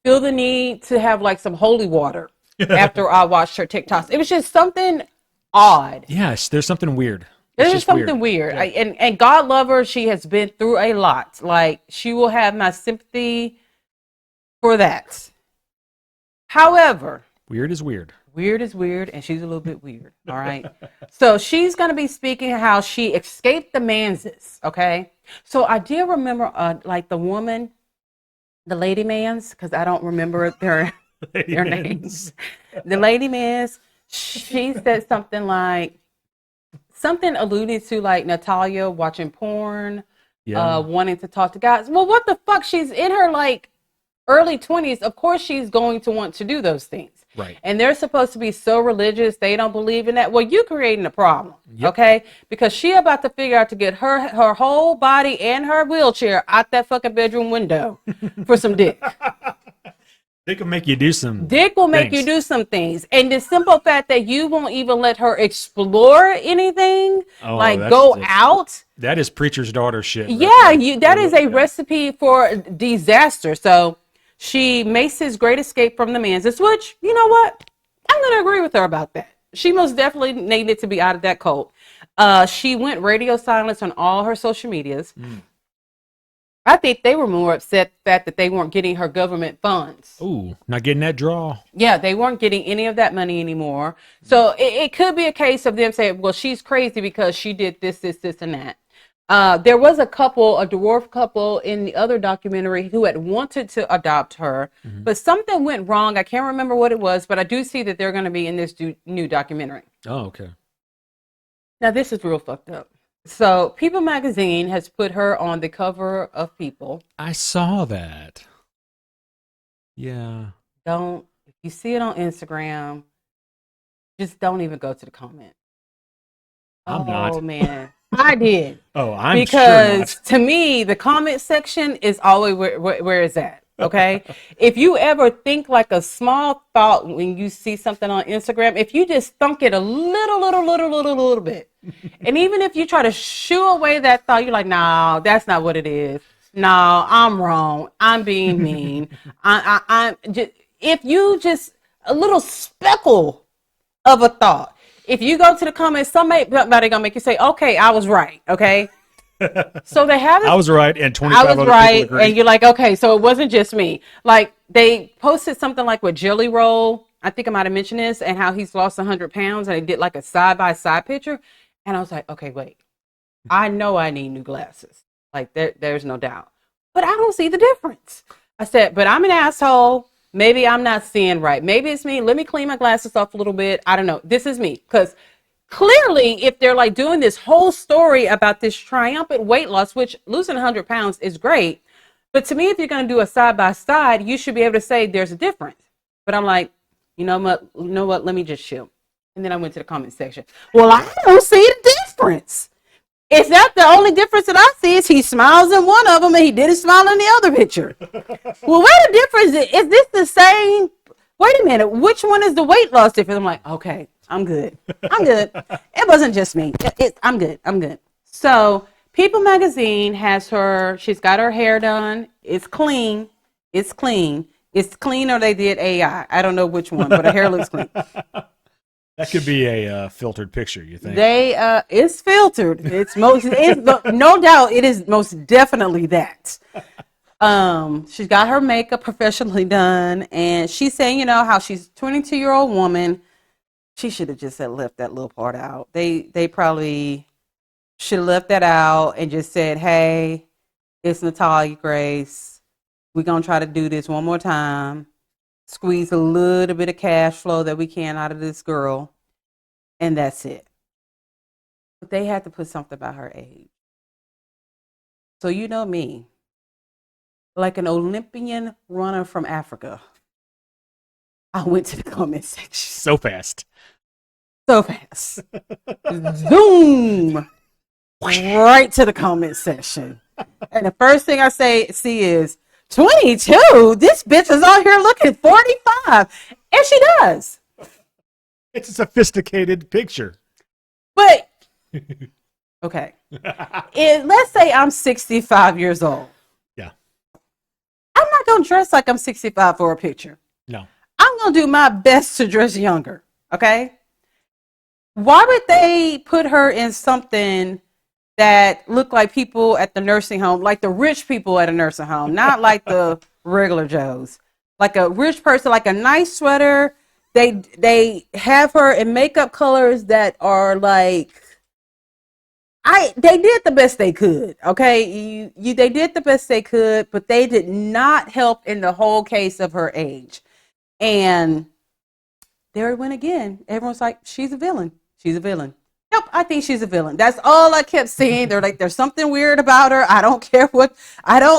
feel the need to have like some holy water after I watched her TikToks. It was just something odd. Yes, there's something weird. There's something weird. Yeah. And God love her. She has been through a lot. Like, she will have my sympathy for that. However, weird is weird. Weird is weird, and she's a little bit weird. All right. So she's going to be speaking how she escaped the Manses. Okay. So I do remember like the woman, the lady Mans, because I don't remember their names. The lady Mans, she said something like, something alluded to like Natalia watching porn, wanting to talk to guys. Well, what the fuck? She's in her like early 20s. Of course she's going to want to do those things. Right. And they're supposed to be so religious, they don't believe in that. Well, you creating a problem, okay? Because she about to figure out to get her whole body and her wheelchair out that fucking bedroom window for some dick. Dick will make you do some Dick will make you do some things. And the simple fact that you won't even let her explore anything, go out. That is preacher's daughter shit. Yeah, that is a recipe for disaster. So she makes his great escape from the Manses, which, you know what? I'm going to agree with her about that. She most definitely needed to be out of that cult. She went radio silence on all her social medias. I think they were more upset that they weren't getting her government funds. Ooh, not getting that draw. Yeah, they weren't getting any of that money anymore. So it could be a case of them saying, well, she's crazy because she did this, and that. There was a dwarf couple in the other documentary who had wanted to adopt her, but something went wrong. I can't remember what it was, but I do see that they're going to be in this new documentary. Oh, okay. Now, this is real fucked up. So People magazine has put her on the cover of People. I saw that. Yeah. If you see it on Instagram, just don't even go to the comment. I'm not. Oh, man. I did. Oh, I'm because sure not. To me, the comment section is always where it's at. Okay. If you ever think like a small thought when you see something on Instagram, if you just thunk it a little bit, and even if you try to shoo away that thought, you're like, no, that's not what it is. No, I'm wrong. I'm being mean. I'm just, if you just a little speckle of a thought, if you go to the comments, somebody gonna make you say, okay, I was right. Okay. So they have I was right, and 25 I was other right, people agree. and you're like, okay, so it wasn't just me. Like, they posted something like with Jelly Roll. I think I might have mentioned this, and how he's lost 100 pounds, and they did like a side-by-side picture. And I was like, okay, wait. I know I need new glasses. Like, there's no doubt. But I don't see the difference. I said, but I'm an asshole. Maybe I'm not seeing right. Maybe it's me. Let me clean my glasses off a little bit. I don't know. This is me. Because clearly, if they're like doing this whole story about this triumphant weight loss, which losing 100 pounds is great, but to me, if you're going to do a side by side, you should be able to say there's a difference. But I'm like, you know what? Let me just chill. And then I went to the comment section. Well, I don't see the difference. Is that the only difference that I see? Is he smiles in one of them and he didn't smile in the other picture? Well, what the difference is this the same? Wait a minute. Which one is the weight loss difference? I'm like, okay. I'm good. It wasn't just me. I'm good. So People magazine has her, she's got her hair done. It's clean. It's clean, or they did AI. I don't know which one, but her hair looks clean. That could be a filtered picture, you think? It's filtered. No doubt it is most definitely that. She's got her makeup professionally done, and she's saying, how she's a 22-year-old woman. She should have just left that little part out. They probably should have left that out and just said, hey, it's Natalia Grace. We're going to try to do this one more time. Squeeze a little bit of cash flow that we can out of this girl. And that's it. But they had to put something about her age. So you know me. like an Olympian runner from Africa. I went to the comment section So fast. so fast. Zoom right to the comment section. And the first thing I see is 22. This bitch is out here looking 45. And she does. It's a sophisticated picture. But okay. Let's say I'm 65 years old. Yeah. I'm not going to dress like I'm 65 for a picture. No. I'm going to do my best to dress younger. Okay. Why would they put her in something that looked like people at the nursing home, like the rich people at a nursing home, not like the regular Joes? Like a rich person, like a nice sweater. They have her in makeup colors that are like, they did the best they could. Okay. They did the best they could, but they did not help in the whole case of her age. And there it went again. Everyone's like, she's a villain. She's a villain. Yep, I think she's a villain. That's all I kept seeing. They're like, there's something weird about her. I don't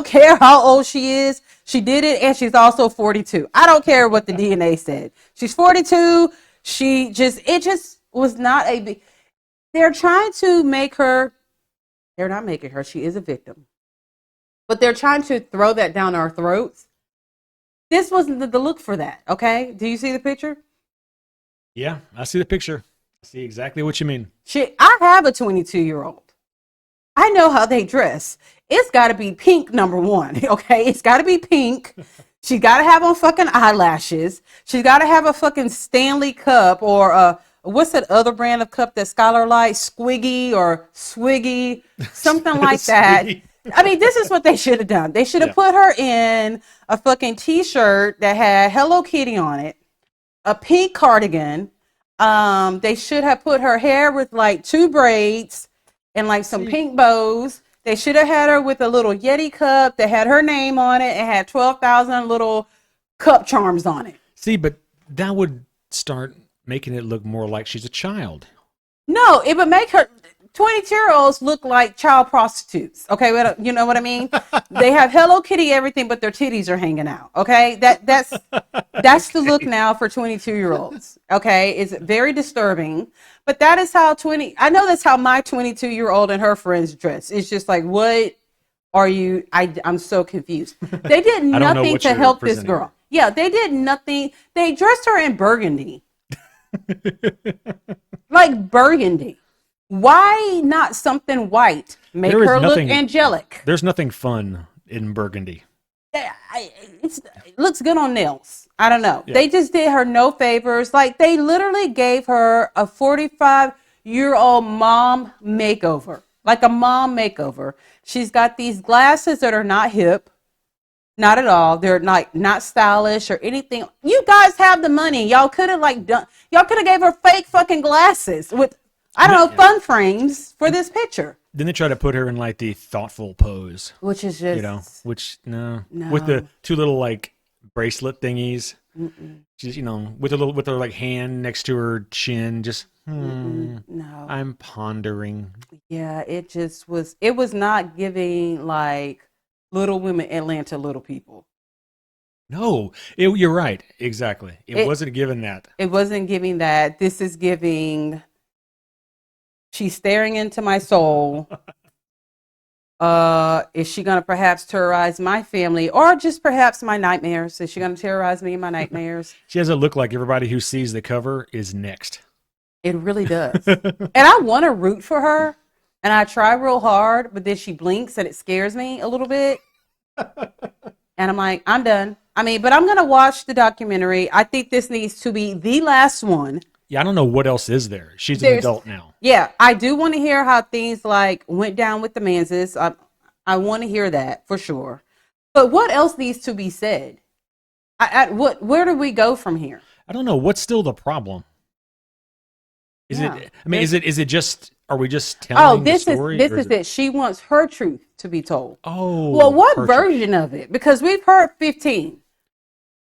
care how old she is. She did it, and she's also 42. I don't care what the DNA said. She's 42. It just was not they're trying to make her, they're not making her, she is a victim. But they're trying to throw that down our throats. This wasn't the look for that, okay? Do you see the picture? Yeah, I see the picture. I see exactly what you mean. I have a 22-year-old. I know how they dress. It's got to be pink, number one, okay? It's got to be pink. She got to have on fucking eyelashes. She's got to have a fucking Stanley cup or what's that other brand of cup that Skylar likes? Squiggy or Swiggy, something like that. I mean, this is what they should have done. They should have put her in a fucking t-shirt that had Hello Kitty on it, a pink cardigan. They should have put her hair with like 2 braids and like some pink bows. They should have had her with a little Yeti cup that had her name on it and had 12,000 little cup charms on it. See, but that would start making it look more like she's a child. No, it would make her 22-year-olds look like child prostitutes. Okay, you know what I mean? They have Hello Kitty everything, but their titties are hanging out. Okay, that's the look now for 22-year-olds. Okay, it's very disturbing, but that is how I know that's how my 22-year-old and her friends dress. It's just like, what are you? I'm so confused. They did nothing to help this girl. Yeah, they did nothing. They dressed her in burgundy, like burgundy. Why not something white? Make her look angelic. There's nothing fun in burgundy. It looks good on nails. I don't know. Yeah. They just did her no favors. Like, they literally gave her a 45-year-old mom makeover. Like a mom makeover. She's got these glasses that are not hip. Not at all. They're not stylish or anything. You guys have the money. Y'all could have y'all could have gave her fake fucking glasses with, I don't know, fun frames for this picture. Then they try to put her in like the thoughtful pose, which is just, no, with the 2 little like bracelet thingies. She's with her like hand next to her chin, just no. I'm pondering. Yeah, it just was. It was not giving like Little Women Atlanta Little People. No, you're right. Exactly. It wasn't giving that. It wasn't giving that. This is giving. She's staring into my soul. Is she going to perhaps terrorize my family or just perhaps my nightmares? Is she going to terrorize me in my nightmares? She has a look like everybody who sees the cover is next. It really does. And I want to root for her. And I try real hard, but then she blinks and it scares me a little bit. And I'm like, I'm done. I mean, but I'm going to watch the documentary. I think this needs to be the last one. Yeah, I don't know what else is there. She's an adult now. Yeah, I do want to hear how things like went down with the Manses. I want to hear that for sure. But what else needs to be said? Where do we go from here? I don't know. What's still the problem? Is it just, are we just telling the story? This is it. She wants her truth to be told. Oh. Well, what version of it? Because we've heard 15.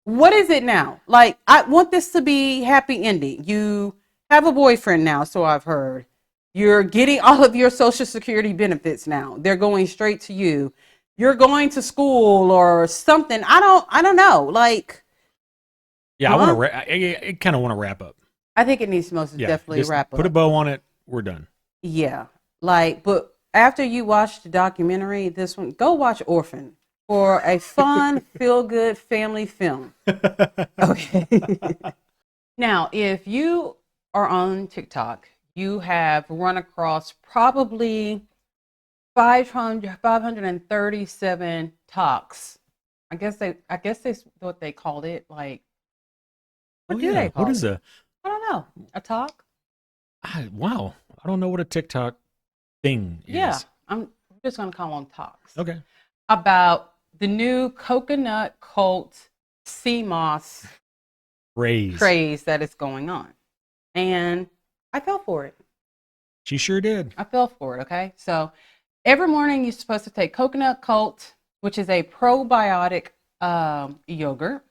What is it now? Like, I want this to be happy ending. You have a boyfriend now, so I've heard. You're getting all of your Social Security benefits now. They're going straight to you. you're going to school or something. I don't know. Like, Yeah, huh? I kind of want to wrap up. I think it needs to most Yeah, definitely just wrap put a up. bow on it. We're done. Yeah. Like, but after you watch the documentary, this one, go watch Orphan for a fun, feel good family film. Okay. Now, if you are on TikTok, you have run across probably 537 talks. I guess that's what they called it. Like, Oh what do yeah, they what call is it? a I don't know. A talk? wow? I don't know what a TikTok thing Yeah. is. I'm just gonna call them talks. Okay. About the new coconut cult sea moss Raise. craze that is going on. And I fell for it. She sure did. I fell for it, okay? So every morning you're supposed to take coconut cult, which is a probiotic yogurt,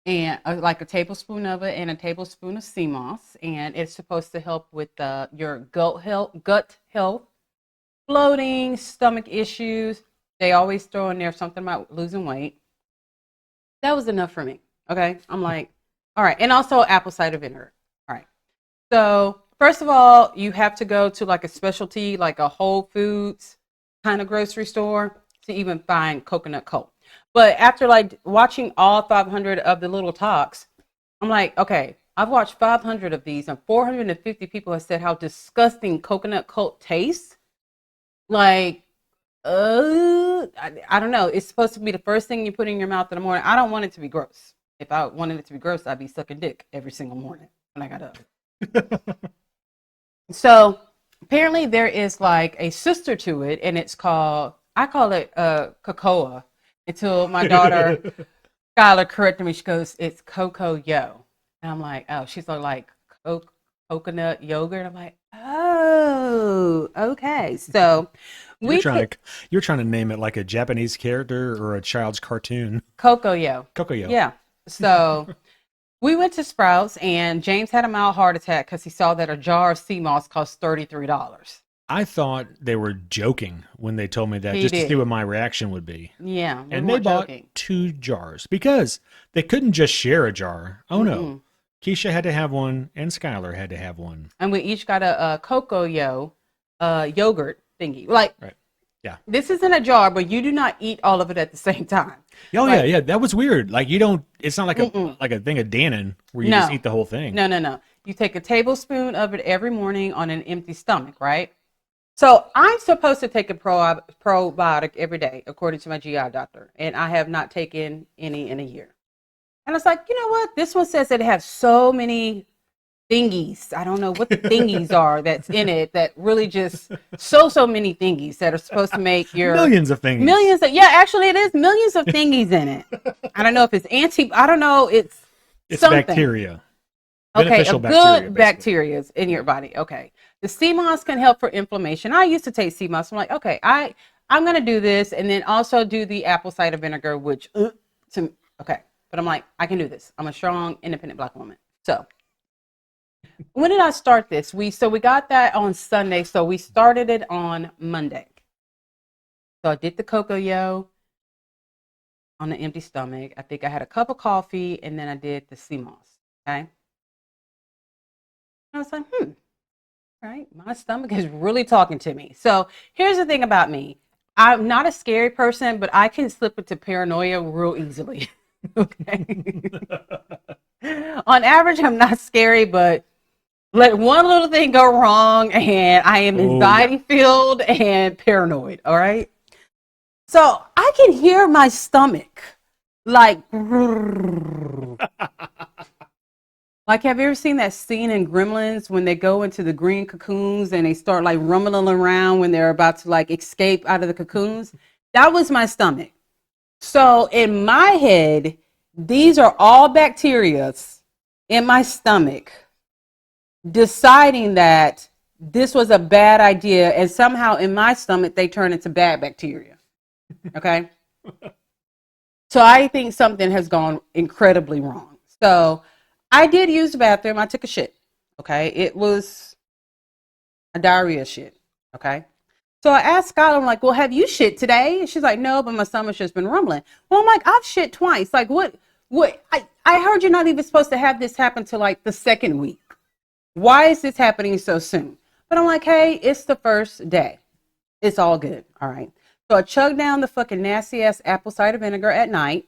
and like a tablespoon of it and a tablespoon of sea moss. And it's supposed to help with your gut health, bloating, stomach issues. They always throw in there something about losing weight. That was enough for me. Okay. I'm like, all right. And also apple cider vinegar. All right. So, first of all, you have to go to like a specialty, like a Whole Foods kind of grocery store to even find coconut coke. But after like watching all 500 of the little talks, I'm like, okay, I've watched 500 of these and 450 people have said how disgusting coconut coke tastes. Like, I don't know. It's supposed to be the first thing you put in your mouth in the morning. I don't want it to be gross. If I wanted it to be gross, I'd be sucking dick every single morning when I got up. So apparently there is like a sister to it, and it's called, I call it cocoa. Until my daughter Skylar corrected me, she goes, "It's cocoa yo," and I'm like, "Oh," she's like coconut yogurt. I'm like, "Oh, okay." So You're we trying take to you're trying to name it like a Japanese character or a child's cartoon. cocoa yo, Kokoyo. yeah. So we went to Sprouts, and James had a mild heart attack because he saw that a jar of sea moss cost $33. I thought they were joking when they told me that, He just to see did. what my reaction would be. Yeah, we And they weren't bought joking. 2 jars because they couldn't just share a jar. Oh no. Mm-mm. Keisha had to have one and Skylar had to have one. And we each got a cocoa yo yogurt thingy. Like, Right. Yeah. this is in a jar, but you do not eat all of it at the same time. Oh Like, yeah. That was weird. Like you don't, it's not like mm-mm. a thing of Dannon where you No. just eat the whole thing. No. You take a tablespoon of it every morning on an empty stomach, right? So I'm supposed to take a probiotic every day, according to my GI doctor, and I have not taken any in a year. And I was like, you know what? This one says that it has so many thingies. I don't know what the thingies are that's in it that really just so many thingies that are supposed to make your Millions of things. millions of, yeah, actually it is millions of thingies in it. I don't know if it's I don't know, it's something. Bacteria. Okay, Beneficial a bacteria, good basically. bacteria in your body. Okay. The sea moss can help for inflammation. I used to take sea moss. I'm like, okay, I'm gonna do this, and then also do the apple cider vinegar, which okay. But I'm like, I can do this. I'm a strong, independent Black woman. So when did I start this? We got that on Sunday. So we started it on Monday. So I did the cocoa yo on an empty stomach. I think I had a cup of coffee, and then I did the sea moss. Okay. I was like, right, my stomach is really talking to me. So here's the thing about me. I'm not a scary person, but I can slip into paranoia real easily. Okay. On average, I'm not scary, but let one little thing go wrong and I am anxiety filled and paranoid. All right. So I can hear my stomach like, like, have you ever seen that scene in Gremlins when they go into the green cocoons and they start like rumbling around when they're about to like escape out of the cocoons? That was my stomach. So in my head, these are all bacteria in my stomach deciding that this was a bad idea, and somehow in my stomach they turn into bad bacteria. Okay. So I think something has gone incredibly wrong. So I did use the bathroom. I took a shit. Okay. It was a diarrhea shit. Okay. So I asked Skylar, I'm like, well, have you shit today? And she's like, no, but my stomach's just been rumbling. Well, I'm like, I've shit twice. Like, what, I heard you're not even supposed to have this happen till like the second week. Why is this happening so soon? But I'm like, hey, it's the first day. It's all good. All right. So I chug down the fucking nasty ass apple cider vinegar at night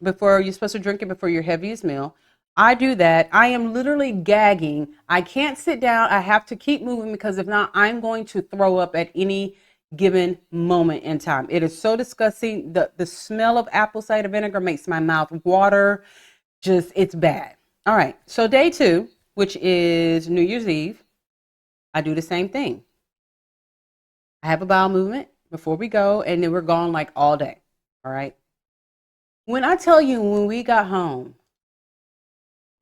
before you're supposed to drink it before your heaviest meal. I do that. I am literally gagging. I can't sit down. I have to keep moving because if not, I'm going to throw up at any given moment in time. It is so disgusting. The smell of apple cider vinegar makes my mouth water. Just, it's bad. All right. So day 2, which is New Year's Eve, I do the same thing. I have a bowel movement before we go, and then we're gone like all day. All right. When I tell you, when we got home,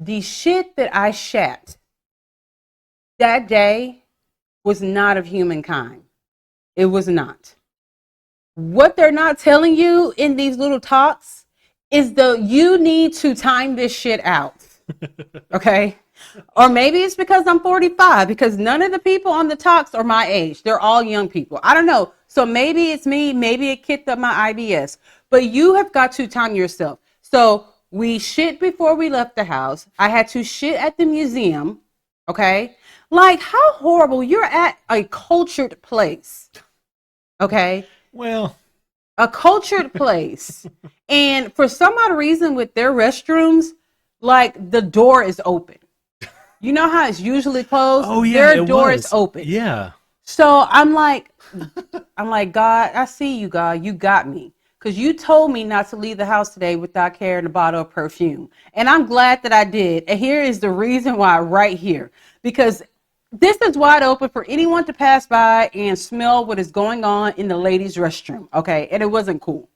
the shit that I shat that day was not of humankind. It was not. What they're not telling you in these little talks is you need to time this shit out. Okay? Or maybe it's because I'm 45, because none of the people on the talks are my age. They're all young people. I don't know. So maybe it's me. Maybe it kicked up my IBS. But you have got to time yourself. So we shit before we left the house. I had to shit at the museum. Okay? Like, how horrible. You're at a cultured place. Okay? Well, a cultured place. And for some odd reason with their restrooms, like the door is open. You know how it's usually closed? oh yeah, Their door is open. Yeah. So I'm like, God, I see you, God. You got me. Because you told me not to leave the house today without carrying a bottle of perfume. And I'm glad that I did. And here is the reason why right here. Because this is wide open for anyone to pass by and smell what is going on in the ladies' restroom. Okay. And it wasn't cool.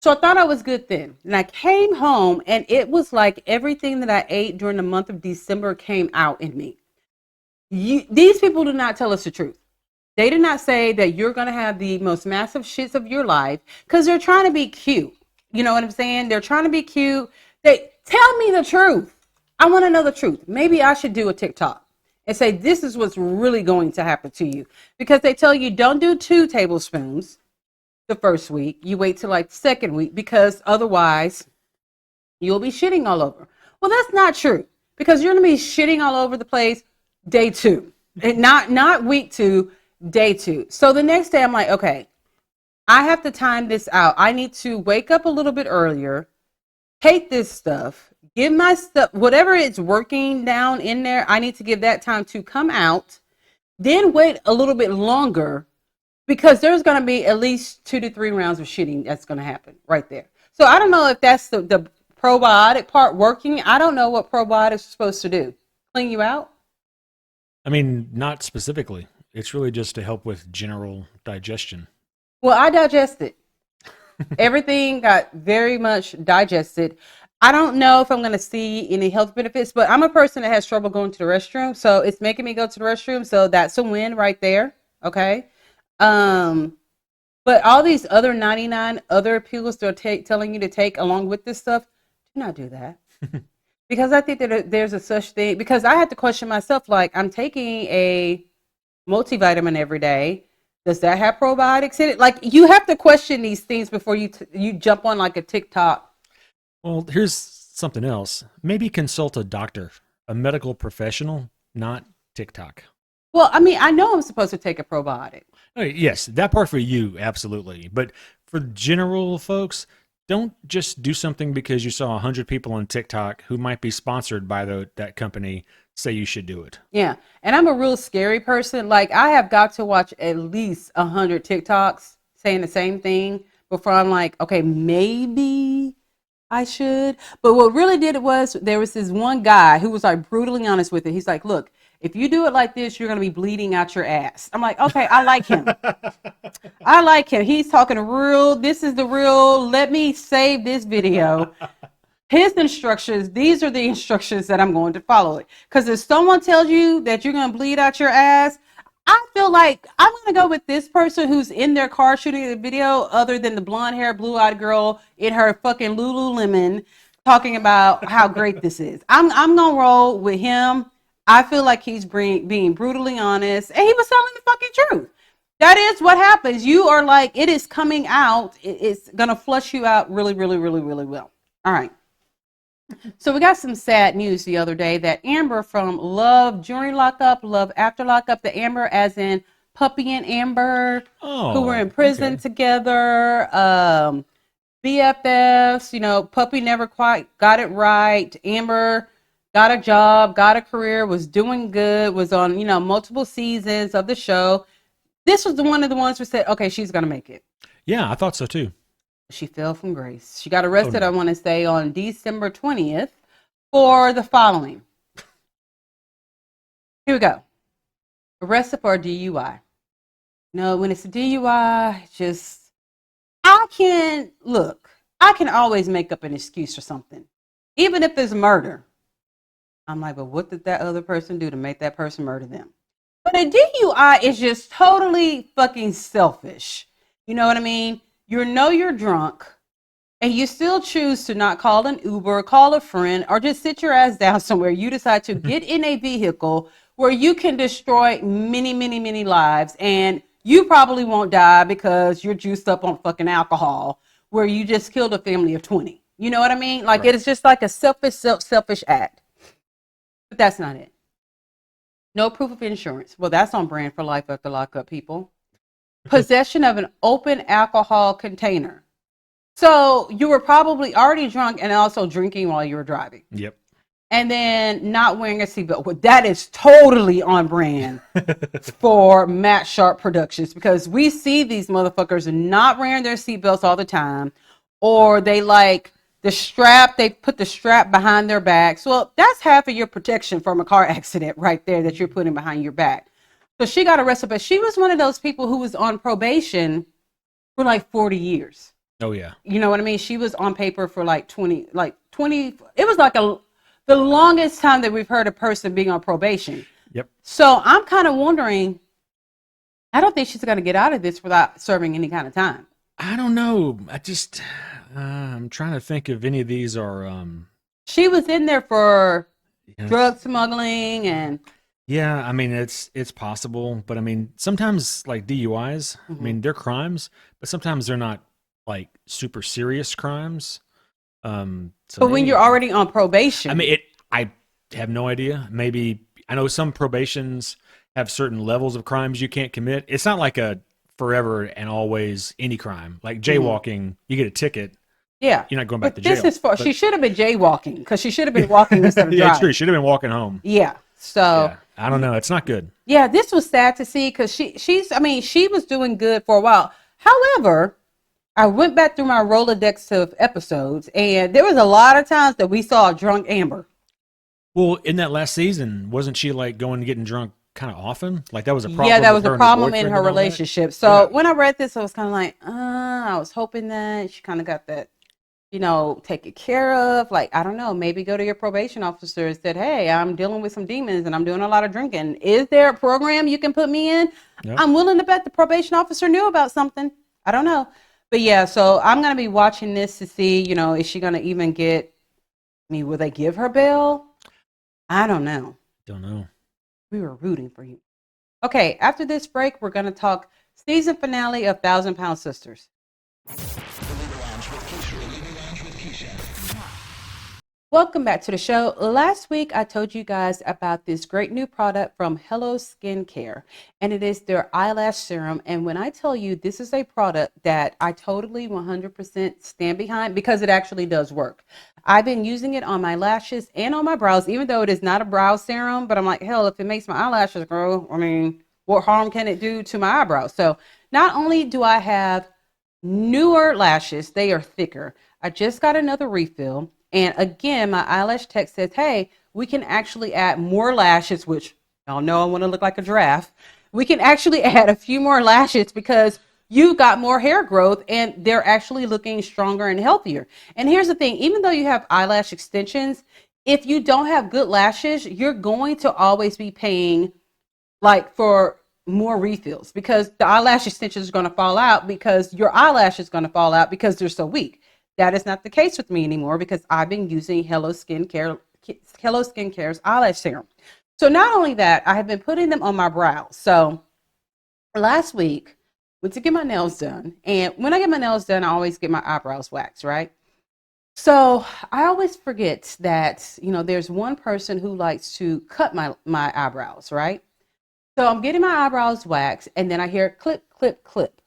So I thought I was good then. And I came home and it was like everything that I ate during the month of December came out in me. These people do not tell us the truth. They did not say that you're going to have the most massive shits of your life because they're trying to be cute. You know what I'm saying? They're trying to be cute. They tell me the truth. I want to know the truth. Maybe I should do a TikTok and say, this is what's really going to happen to you. Because they tell you don't do 2 tablespoons the first week. You wait till like the second week because otherwise you'll be shitting all over. Well, that's not true because you're going to be shitting all over the place day 2 and not week 2, day 2. So the next day I'm like, okay, I have to time this out. I need to wake up a little bit earlier, take this stuff, give my stuff, whatever it's working down in there, I need to give that time to come out, then wait a little bit longer because there's going to be at least 2 to 3 rounds of shitting that's going to happen right there. So I don't know if that's the probiotic part working. I don't know what probiotics are supposed to do. Clean you out? I mean, not specifically. It's really just to help with general digestion. Well, I digested. Everything got very much digested. I don't know if I'm going to see any health benefits, but I'm a person that has trouble going to the restroom. So it's making me go to the restroom. So that's a win right there. Okay. But all these other 99 other pills they're telling you to take along with this stuff, do not do that. Because I think that there's a such thing, because I had to question myself, like I'm taking a multivitamin every day. Does that have probiotics in it? Like you have to question these things before you jump on like a TikTok. Well, here's something else. Maybe consult a doctor, a medical professional, not TikTok. Well, I mean, I know I'm supposed to take a probiotic. Oh, yes, that part for you, absolutely. But for general folks, don't just do something because you saw 100 people on TikTok who might be sponsored by that company say you should do it. Yeah, and I'm a real scary person. Like, I have got to watch at least 100 TikToks saying the same thing before I'm like, okay, maybe I should. But what really did it was there was this one guy who was like brutally honest with it. He's like, look, if you do it like this, you're going to be bleeding out your ass. I'm like, okay, I like him. I like him. He's talking real. This is the real. Let me save this video. His instructions, these are the instructions that I'm going to follow it. Because if someone tells you that you're going to bleed out your ass, I feel like I'm going to go with this person who's in their car shooting the video other than the blonde hair, blue-eyed girl in her fucking Lululemon talking about how great this is. I'm going to roll with him. I feel like he's being brutally honest, and he was telling the fucking truth. That is what happens. You are like, it is coming out. It's going to flush you out really, really, really, really well. All right. So we got some sad news the other day that Amber from Love During Lockup, Love After Lockup, the Amber as in Puppy and Amber, who were in prison together, BFFs, Puppy never quite got it right. Amber got a job, got a career, was doing good, was on, multiple seasons of the show. This was one of the ones who said, okay, she's going to make it. Yeah, I thought so too. She fell from grace. She got arrested, I want to say, on December 20th for the following. Here we go. Arrested for a DUI. When it's a DUI, I can always make up an excuse for something. Even if there's murder. I'm like, but what did that other person do to make that person murder them? But a DUI is just totally fucking selfish. You know what I mean? You're drunk and you still choose to not call an Uber, call a friend, or just sit your ass down somewhere. You decide to get in a vehicle where you can destroy many, many, many lives. And you probably won't die because you're juiced up on fucking alcohol, where you just killed a family of 20. You know what I mean? Like, It is just like a selfish act. But that's not it. No proof of insurance. Well, that's on brand for Life After Lockup, people. Possession of an open alcohol container. So you were probably already drunk and also drinking while you were driving. Yep. And then not wearing a seatbelt. Well, that is totally on brand for Matt Sharp Productions, because we see these motherfuckers not wearing their seatbelts all the time, or they like the strap, they put the strap behind their backs. Well, that's half of your protection from a car accident right there that you're putting behind your back. So she got arrested, but she was one of those people who was on probation for like 40 years. Oh, yeah. You know what I mean? She was on paper for like 20, it was like the longest time that we've heard a person being on probation. Yep. So I'm kind of wondering, I don't think she's going to get out of this without serving any kind of time. I don't know. I'm trying to think if any of these are. She was in there for drug smuggling and. Yeah, I mean, it's possible, but I mean, sometimes like DUIs, I mean, they're crimes, but sometimes they're not like super serious crimes. But when you're already on probation, I mean, I have no idea. Maybe I know some probations have certain levels of crimes you can't commit. It's not like a forever and always any crime. Like jaywalking, you get a ticket. Yeah, you're not going back to jail. She should have been jaywalking, because she should have been walking instead of driving. Yeah, true. She should have been walking home. Yeah. So yeah, I don't know. It's not good. Yeah, this was sad to see, because she was doing good for a while. However, I went back through my Rolodex of episodes, and there was a lot of times that we saw a drunk Amber. Well, in that last season, wasn't she like going and getting drunk kind of often? Like that was a problem. Yeah, that was a problem in her relationship. So when I read this, I was kind of like, I was hoping that she kind of got that, taken care of. Like, I don't know, maybe go to your probation officer and said, hey, I'm dealing with some demons and I'm doing a lot of drinking. Is there a program you can put me in? Nope. I'm willing to bet the probation officer knew about something. I don't know. But yeah, so I'm going to be watching this to see, is she going to even get, will they give her bail? I don't know. Don't know. We were rooting for you. Okay, after this break, we're going to talk season finale of 1,000 Pound Sisters. Welcome back to the show. Last week, I told you guys about this great new product from Hello Skincare, and it is their eyelash serum. And when I tell you this is a product that I totally 100% stand behind, because it actually does work. I've been using it on my lashes and on my brows, even though it is not a brow serum, but I'm like, hell, if it makes my eyelashes grow, what harm can it do to my eyebrows? So not only do I have newer lashes, they are thicker. I just got another refill. And again, my eyelash tech says, hey, we can actually add more lashes, which y'all know I want to look like a giraffe. We can actually add a few more lashes because you got more hair growth and they're actually looking stronger and healthier. And here's the thing, even though you have eyelash extensions, if you don't have good lashes, you're going to always be paying like for more refills, because the eyelash extensions are going to fall out, because your eyelash is going to fall out because they're so weak. That is not the case with me anymore, because I've been using Hello Skincare's eyelash serum. So not only that, I have been putting them on my brows. So last week, went to get my nails done. And when I get my nails done, I always get my eyebrows waxed, right? So I always forget that, there's one person who likes to cut my eyebrows, right? So I'm getting my eyebrows waxed, and then I hear clip, clip, clip.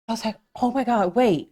I was like, oh my God, wait.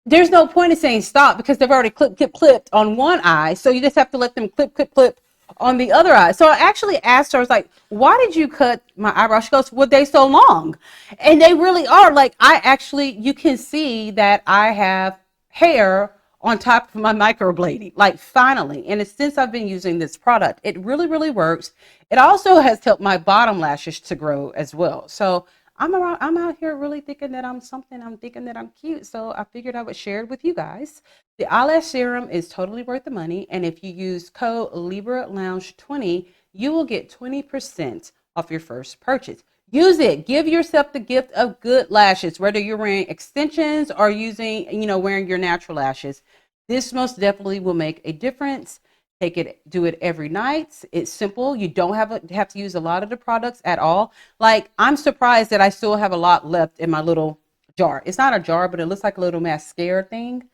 There's no point in saying stop because they've already clipped on one eye. So you just have to let them clip, clip, clip on the other eye. So I actually asked her, I was like, why did you cut my eyebrows? She goes, well, they so long. And they really are. Like, you can see that I have hair on top of my microblading, like finally. And it's since I've been using this product, it really, really works. It also has helped my bottom lashes to grow as well. So I'm out here really thinking that I'm something. I'm thinking that I'm cute. So I figured I would share it with you guys. The eyelash serum is totally worth the money. And if you use code Libra Lounge 20, you will get 20% off your first purchase. Use it. Give yourself the gift of good lashes, whether you're wearing extensions or wearing your natural lashes. This most definitely will make a difference. Do it every night. It's simple. You don't have to use a lot of the products at all. Like, I'm surprised that I still have a lot left in my little jar. It's not a jar, but it looks like a little mascara thing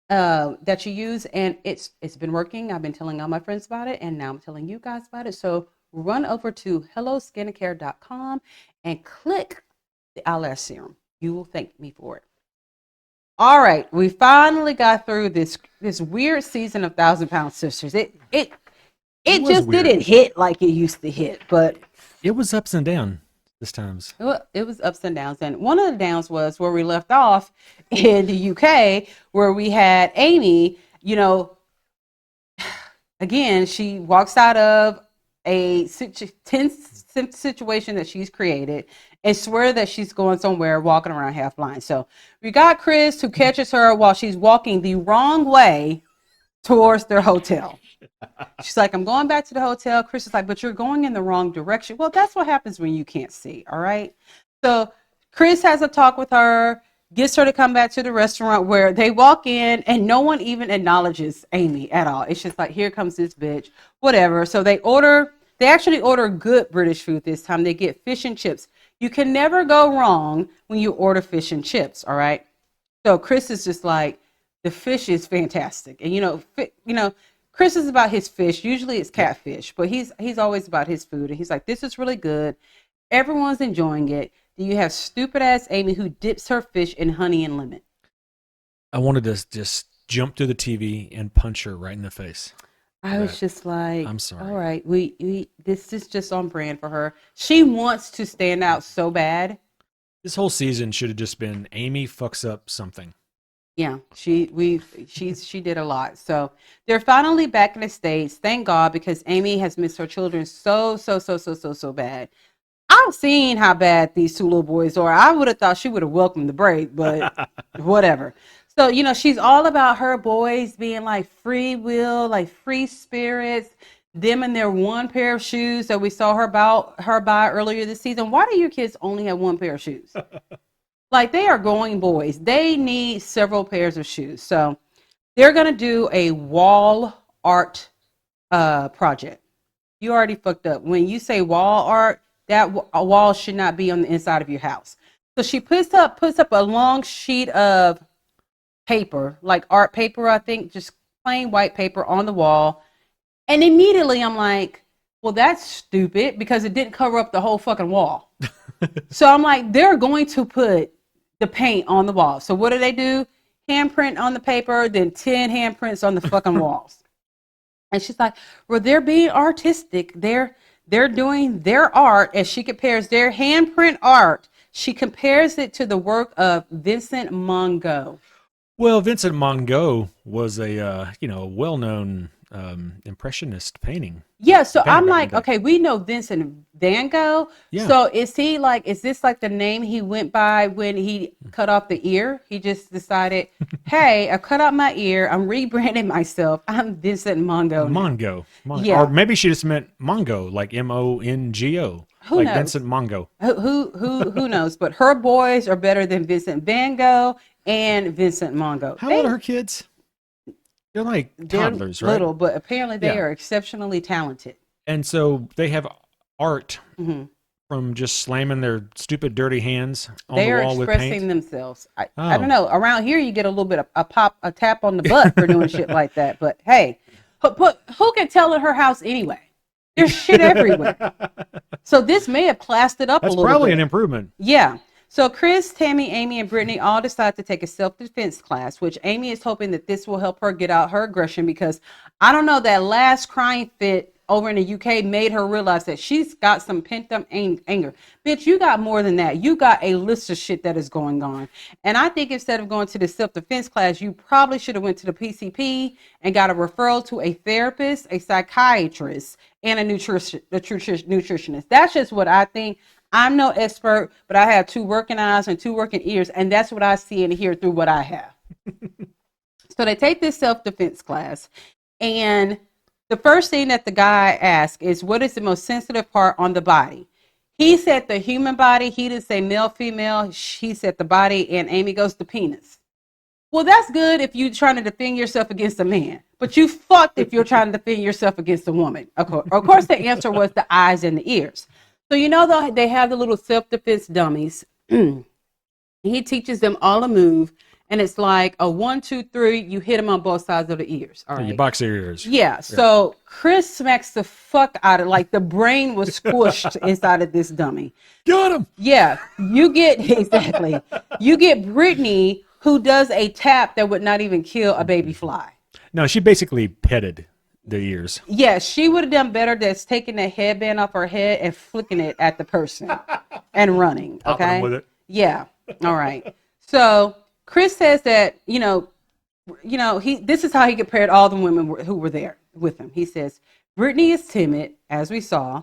that you use. And it's been working. I've been telling all my friends about it, and now I'm telling you guys about it. So run over to helloskincare.com and click the eyelash serum. You will thank me for it. All right, we finally got through this weird season of 1,000-Pound Sisters. It just weird. didn't hit like it used to hit, but It was ups and downs this times. it was ups and downs. And one of the downs was where we left off in the UK, where we had Amy. Again, she walks out of a tense situation that she's created and swear that she's going somewhere walking around half blind. So we got Chris, who catches her while she's walking the wrong way towards their hotel. She's like, I'm going back to the hotel. Chris is like, but you're going in the wrong direction. Well, that's what happens when you can't see. All right. So Chris has a talk with her, gets her to come back to the restaurant, where they walk in and no one even acknowledges Amy at all. It's just like, here comes this bitch, whatever. So they actually order good British food this time. They get fish and chips. You can never go wrong when you order fish and chips. All right. So Chris is just like, the fish is fantastic. And Chris is about his fish. Usually it's catfish, but he's always about his food. And he's like, this is really good. Everyone's enjoying it. Then you have stupid ass Amy, who dips her fish in honey and lemon. I wanted to just jump through the TV and punch her right in the face. I was just like, I'm sorry. All right, this is just on brand for her. She wants to stand out so bad. This whole season should have just been Amy fucks up something. Yeah, she did a lot. So they're finally back in the States. Thank God, because Amy has missed her children so bad. I've seen how bad these two little boys are. I would have thought she would have welcomed the break, but whatever. So, she's all about her boys being like free will, like free spirits, them and their one pair of shoes that we saw her buy earlier this season. Why do your kids only have one pair of shoes? Like, they are growing boys. They need several pairs of shoes. So they're going to do a wall art project. You already fucked up. When you say wall art, that wall should not be on the inside of your house. So she puts up a long sheet of paper, like art paper, I think, just plain white paper on the wall. And immediately I'm like, well, that's stupid, because it didn't cover up the whole fucking wall. So I'm like, they're going to put the paint on the wall. So what do? Handprint on the paper, then 10 handprints on the fucking walls. And she's like, well, they're being artistic. They're doing their art, as she compares their handprint art. She compares it to the work of Vincent Van Gogh. Well, Vincent Van Gogh was a well-known impressionist painting. Yeah, so I'm like, okay, we know Vincent Van Gogh. Yeah. So is this like the name he went by when he cut off the ear? He just decided, hey, I cut off my ear. I'm rebranding myself. I'm Vincent Van Gogh. Mongo. Yeah. Or maybe she just meant Mongo, like Mongo. Who like knows? Vincent Mongo. Who knows? But her boys are better than Vincent Van Gogh and Vincent Van Gogh. How old are her kids? They're like toddlers, they're right? little, but apparently they Yeah. are exceptionally talented. And so they have art Mm-hmm. from just slamming their stupid, dirty hands on They the are wall with expressing paint? themselves. I Oh. don't know. Around here, you get a little bit of a tap on the butt for doing shit like that. But hey, who can tell in her house anyway? There's shit everywhere. So this may have classed it up a That's little probably bit. an improvement. Yeah. So Chris, Tammy, Amy, and Brittany all decide to take a self-defense class, which Amy is hoping that this will help her get out her aggression because I don't know, that last crying fit over in the UK made her realize that she's got some pent-up anger. Bitch, you got more than that. You got a list of shit that is going on. And I think instead of going to the self-defense class, you probably should have went to the PCP and got a referral to a therapist, a psychiatrist, and a nutritionist. That's just what I think. I'm no expert, but I have 2 working eyes and 2 working ears, and that's what I see and hear through what I have. So they take this self-defense class, and the first thing that the guy asks is, what is the most sensitive part on the body? He said the human body. He didn't say male, female. He said the body, and Amy goes the penis. Well, that's good if you're trying to defend yourself against a man, but you fucked if you're trying to defend yourself against a woman. Of course, the answer was the eyes and the ears. So, you know, they have the little self-defense dummies. He teaches them all a move, and it's like a 1, 2, 3. You hit them on both sides of the ears. All right. You box their ears. Yeah. So Chris smacks the fuck out of, like, the brain was squished inside of this dummy. Got him. Yeah. You get Brittany, who does a tap that would not even kill a baby fly. No, she basically petted the ears. Yeah, she would have done better that's taking that headband off her head and flicking it at the person and running. Popping Okay. them with it. Yeah. All right. So Chris says that, this is how he compared all the women who were there with him. He says, Brittany is timid, as we saw.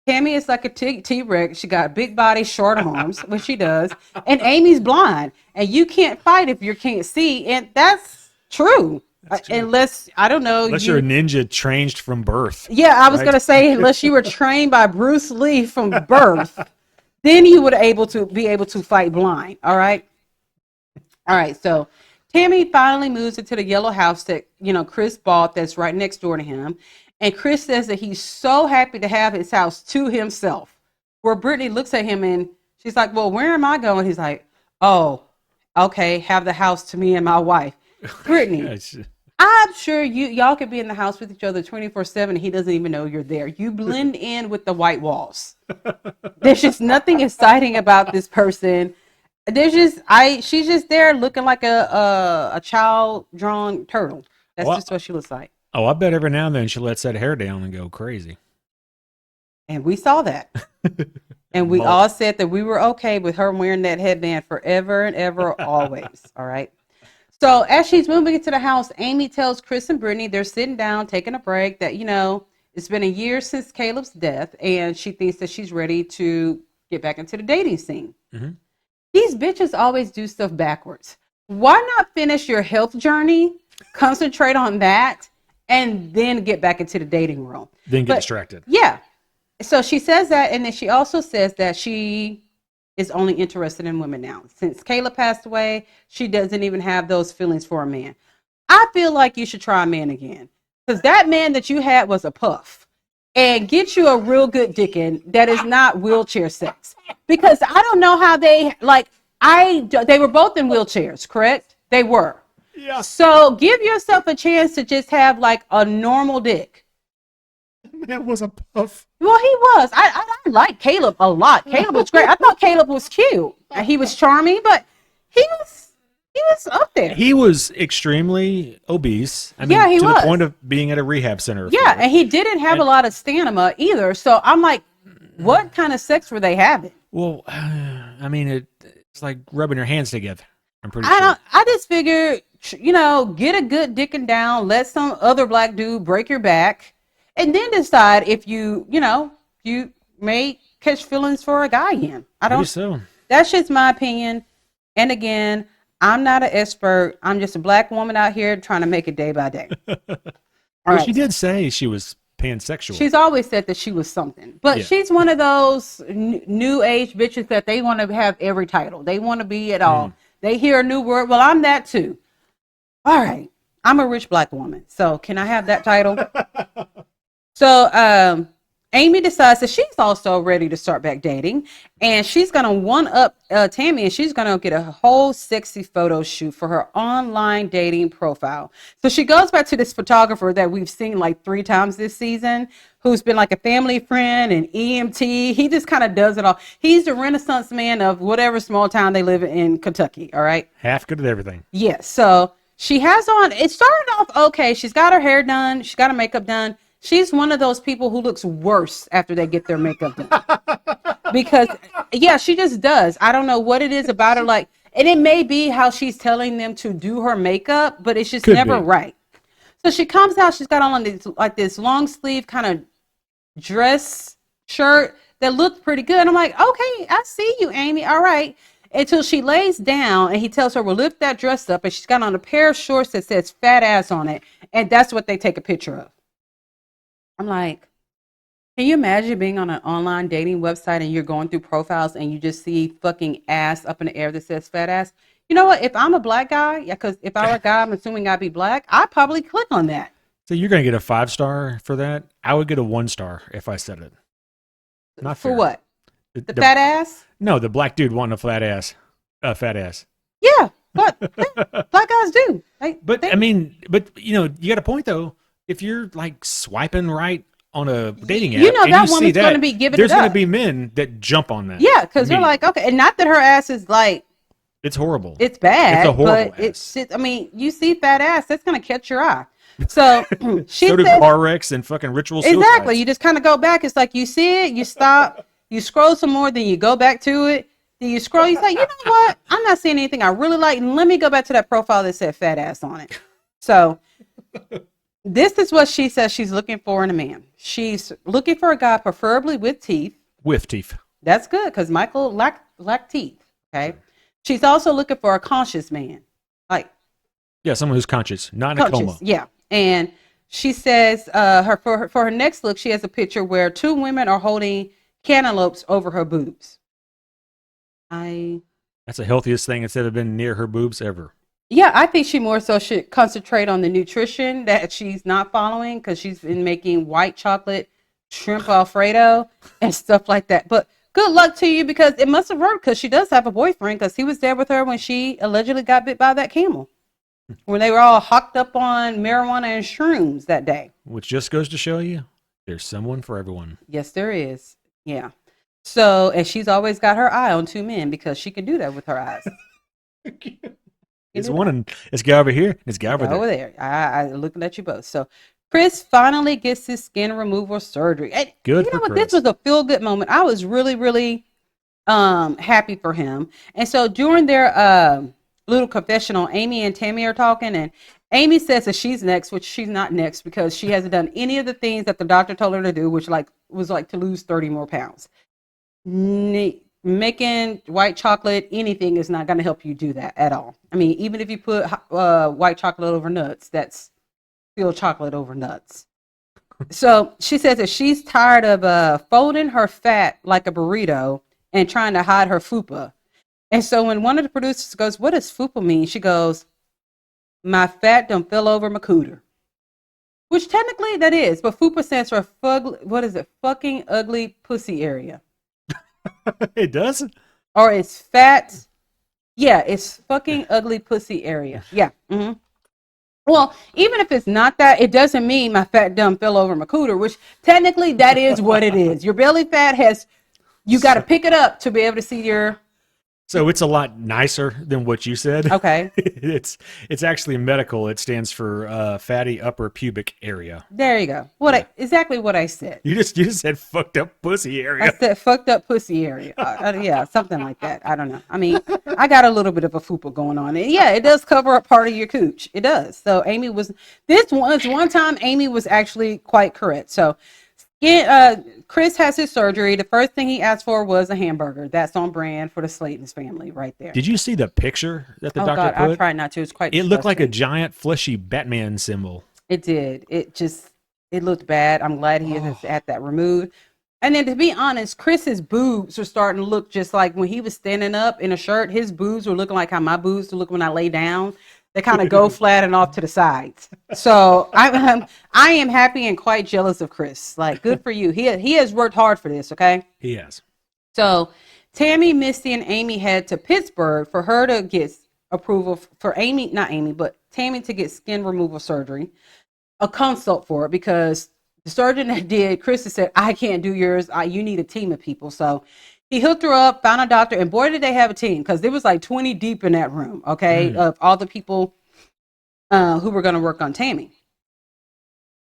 Tammy is like a T-Rex. She got big body, short arms, which she does. And Amy's blind. And you can't fight if you can't see. And that's true. Unless, I don't know. Unless you're a ninja trained from birth. Yeah, I was going to say, unless you were trained by Bruce Lee from birth, then you would be able to fight blind. All right. All right. So Tammy finally moves into the yellow house that, Chris bought that's right next door to him. And Chris says that he's so happy to have his house to himself. Where Brittany looks at him and she's like, well, where am I going? He's like, oh, okay, have the house to me and my wife. Brittany, I'm sure y'all could be in the house with each other 24/7 and he doesn't even know you're there. You blend in with the white walls. There's just nothing exciting about this person. She's just there looking like a child drawn turtle. That's just what she looks like. Oh, I bet every now and then she lets that hair down and go crazy. And we saw that. And we all said that we were okay with her wearing that headband forever and ever, always. All right. So as she's moving into the house, Amy tells Chris and Brittany they're sitting down, taking a break, that, it's been a year since Caleb's death, and she thinks that she's ready to get back into the dating scene. Mm-hmm. These bitches always do stuff backwards. Why not finish your health journey, concentrate on that, and then get back into the dating room? Then get distracted. Yeah. So she says that, and then she also says that she is only interested in women now. Since Caleb passed away, she doesn't even have those feelings for a man. I feel like you should try a man again, because that man that you had was a puff. And get you a real good dickin' that is not wheelchair sex. Because I don't know how they were both in wheelchairs, correct? They were. Yeah. So give yourself a chance to just have like a normal dick. Man was a puff. Well, he was. I like Caleb a lot. Caleb was great. I thought Caleb was cute. And he was charming, but he was up there. He was extremely obese. I mean, yeah, he to was. the point of being at a rehab center. Yeah, and he didn't have a lot of stamina either. So I'm like, what kind of sex were they having? Well, I mean, it's like rubbing your hands together. I'm pretty sure. I just figured, get a good dicking down, let some other black dude break your back, and then decide if you may catch feelings for a guy again. I don't. Maybe so. That's just my opinion. And again, I'm not an expert. I'm just a black woman out here trying to make it day by day. Well, she did say she was pansexual. She's always said that she was something. But she's one of those new age bitches that they want to have every title. They want to be it all. They hear a new word. Well, I'm that too. All right. I'm a rich black woman. So can I have that title? So Amy decides that she's also ready to start back dating, and she's gonna one up Tammy, and she's gonna get a whole sexy photo shoot for her online dating profile. So she goes back to this photographer that we've seen like 3 times this season, who's been like a family friend and EMT. He just kind of does it all. He's the Renaissance man of whatever small town they live in Kentucky. All right. Half good at everything. Yes. So she has on. It started off okay. She's got her hair done. She's got her makeup done. She's one of those people who looks worse after they get their makeup done. Because, yeah, she just does. I don't know what it is about her. Like, and it may be how she's telling them to do her makeup, but it's just never right. So she comes out. She's got on this long sleeve kind of dress shirt that looked pretty good. I'm like, okay, I see you, Amy. All right. Until she lays down and he tells her, well, lift that dress up. And she's got on a pair of shorts that says fat ass on it. And that's what they take a picture of. I'm like, can you imagine being on an online dating website and you're going through profiles and you just see fucking ass up in the air that says fat ass? You know what? If I'm a black guy, yeah, because if I were a guy, I'm assuming I'd be black, I'd probably click on that. So you're going to get a 5-star for that? I would get a 1-star if I said it. Not for fair. What? The fat ass? No, the black dude wanting a fat ass. Fat ass. Yeah, but black guys do. I mean, you know, you got a point though. If you're like swiping right on a dating app, you know and that you woman's see going to be giving there's it up. going to be men that jump on that. Yeah, because they're like, okay, and not that her ass is like, it's horrible. it's bad. It's a horrible but ass. I mean, you see fat ass, that's going to catch your eye. So she so do said, car wrecks and fucking ritual suicides. exactly. You just kind of go back. It's like you see it, you stop, you scroll some more, then you go back to it. Then you scroll, you say, you know what? I'm not seeing anything I really like. And let me go back to that profile that said fat ass on it. So this is what she says she's looking for in a man. She's looking for a guy preferably with teeth. With teeth. That's good because Michael lacked teeth. Okay. She's also looking for a conscious man. Like, yeah, someone who's conscious, not in a coma. Yeah. And she says for her next look, she has a picture where 2 women are holding cantaloupes over her boobs. That's the healthiest thing that's ever been near her boobs ever. Yeah, I think she more so should concentrate on the nutrition that she's not following because she's been making white chocolate shrimp Alfredo and stuff like that. But good luck to you because it must have worked because she does have a boyfriend because he was there with her when she allegedly got bit by that camel. When they were all hocked up on marijuana and shrooms that day. Which just goes to show you there's someone for everyone. Yes, there is. Yeah. So, and she's always got her eye on 2 men because she can do that with her eyes. It's one and this guy over here, and this guy over there. I looking at you both. So Chris finally gets his skin removal surgery. And Good you know for what? Chris. This was a feel-good moment. I was really, really happy for him. And so during their little confessional, Amy and Tammy are talking, and Amy says that she's next, which she's not next because she hasn't done any of the things that the doctor told her to do, which was to lose 30 more pounds. Making white chocolate, anything is not going to help you do that at all. I mean, even if you put white chocolate over nuts, that's still chocolate over nuts. So she says that she's tired of folding her fat like a burrito and trying to hide her fupa. And so when one of the producers goes, what does fupa mean? She goes, my fat done fell over my cooter. Which technically that is, but fupa stands for fucking ugly pussy area. It does? Or it's fat. Yeah, it's fucking ugly pussy area. Yeah. Mm-hmm. Well, even if it's not that, it doesn't mean my fat dumb fell over my cooter, which technically that is what it is. Your belly fat you got to pick it up to be able to see your. So it's a lot nicer than what you said. Okay. It's actually medical. It stands for fatty upper pubic area. There you go. Exactly what I said. You just said fucked up pussy area. I said fucked up pussy area. Yeah, something like that. I don't know. I mean, I got a little bit of a fupa going on. And yeah, it does cover up part of your cooch. It does. So this was one time Amy was actually quite correct. So Chris has his surgery. The first thing he asked for was a hamburger. That's on brand for the Slayton's family right there. Did you see the picture that the doctor God, put? I tried not to. It's quite It looked like a disgusting. giant fleshy Batman symbol. It did. It looked bad. I'm glad he has had that removed. And then to be honest, Chris's boobs were starting to look just like when he was standing up in a shirt, his boobs were looking like how my boobs look when I lay down. They kind of go flat and off to the sides. So I am happy and quite jealous of Chris. Like, good for you. He has worked hard for this, okay? He has. So Tammy, Misty, and Amy head to Pittsburgh for her to get approval for but Tammy to get skin removal surgery, a consult for it, because the surgeon that did, Chris said, I can't do yours. You need a team of people. So he hooked her up, found a doctor, and boy, did they have a team, because there was like 20 deep in that room, okay, of all the people who were going to work on Tammy.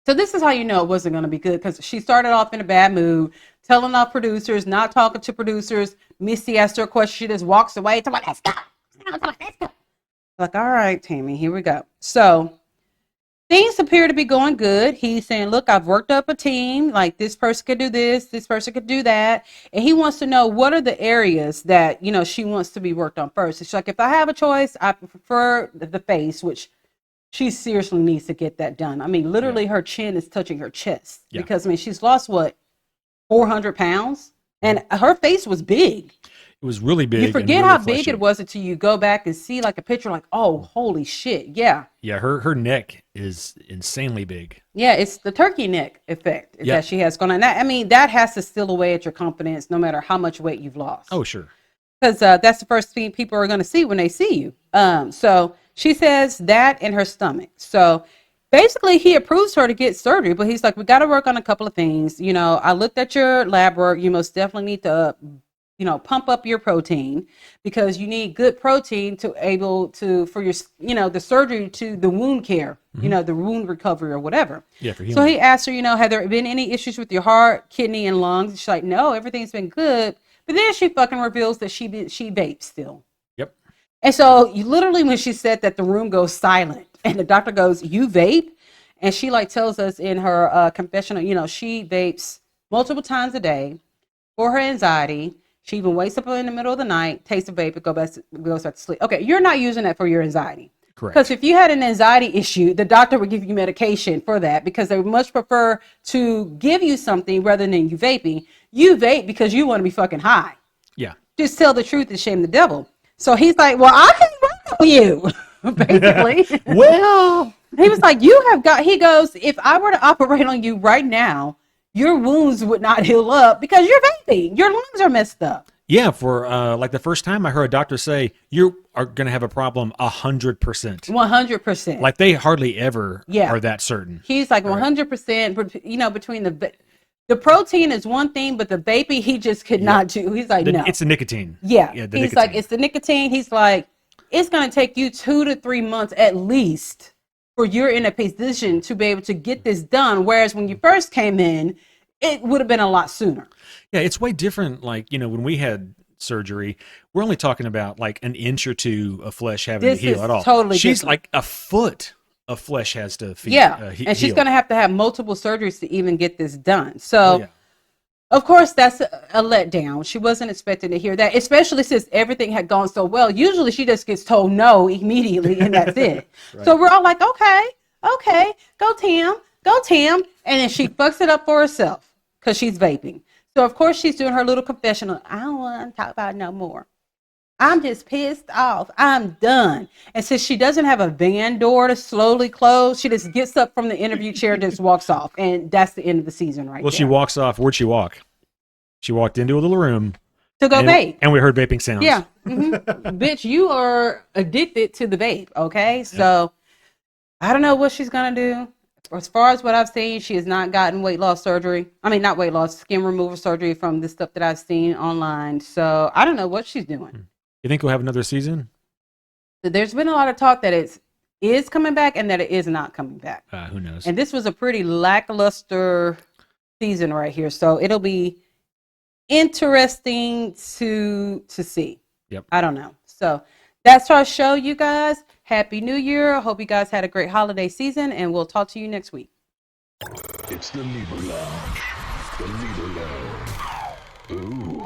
So this is how you know it wasn't going to be good, because she started off in a bad mood, telling off producers, not talking to producers. Misty asked her a question. She just walks away. Let's go. Let's go. Like, all right, Tammy, here we go. So things appear to be going good. He's saying, look, I've worked up a team. Like, this person could do this person could do that. And he wants to know what are the areas that, you know, she wants to be worked on first. She's like, if I have a choice, I prefer the face, which she seriously needs to get that done. I mean, literally her chin is touching her chest because, I mean, she's lost, 400 pounds? And her face was big. It was really big. You forget really how fleshy. big it was until you go back and see like a picture, like, oh, holy shit. Yeah. Yeah, her neck is insanely big. Yeah, it's the turkey neck effect that she has going on. That has to steal away at your confidence no matter how much weight you've lost. Oh, sure. Because that's the first thing people are going to see when they see you. So she says that in her stomach. So basically, he approves her to get surgery, but he's like, we got to work on a couple of things. You know, I looked at your lab work. You most definitely need to pump up your protein, because you need good protein for your, the surgery to the wound care, the wound recovery or whatever. Yeah, for healing. So he asked her, have there been any issues with your heart, kidney, and lungs? She's like, no, everything's been good. But then she fucking reveals that she vapes still. Yep. And so literally when she said that, the room goes silent and the doctor goes, you vape? And she tells us in her confessional, she vapes multiple times a day for her anxiety. She even wakes up in the middle of the night, takes a vape, and goes back to sleep. Okay, you're not using that for your anxiety. Correct. Because if you had an anxiety issue, the doctor would give you medication for that, because they would much prefer to give you something rather than you vaping. You vape because you want to be fucking high. Yeah. Just tell the truth and shame the devil. So he's like, well, I can work with you, basically. Well, he was like, he goes, if I were to operate on you right now, your wounds would not heal up because you're vaping. Your lungs are messed up. Yeah, for the first time I heard a doctor say, you are going to have a problem 100%. 100%. Like, they hardly ever are that certain. He's like 100%, between the protein is one thing, but the vaping, he just could not do. He's like, no. It's the nicotine. Yeah. He's nicotine. Like, it's the nicotine. He's like, it's going to take you 2 to 3 months at least for you're in a position to be able to get this done. Whereas when you first came in, it would have been a lot sooner. Yeah, it's way different. Like, when we had surgery, we're only talking about like an inch or two of flesh having to heal at all. Totally She's different. like a foot of flesh has to heal. Yeah, and she's going to have multiple surgeries to even get this done. So, of course, that's a letdown. She wasn't expecting to hear that, especially since everything had gone so well. Usually she just gets told no immediately, and that's it. Right. So we're all like, okay, go Tam. And then she fucks it up for herself because she's vaping. So, of course, she's doing her little confessional. I don't want to talk about it no more. I'm just pissed off. I'm done. And since she doesn't have a van door to slowly close, she just gets up from the interview chair and just walks off. And that's the end of the season right Well, there. she walks off. Where'd she walk? She walked into a little room. To go vape. And we heard vaping sounds. Yeah. Mm-hmm. Bitch, you are addicted to the vape, okay? So I don't know what she's going to do. As far as what I've seen, she has not gotten weight loss surgery. I mean, not weight loss, skin removal surgery from the stuff that I've seen online. So I don't know what she's doing. You think we'll have another season? There's been a lot of talk that it is coming back and that it is not coming back. Who knows? And this was a pretty lackluster season right here. So it'll be interesting to see. Yep. I don't know. So that's our show, you guys. Happy New Year. I hope you guys had a great holiday season, and we'll talk to you next week. It's the Libra Lounge. The Libra Lounge. Ooh.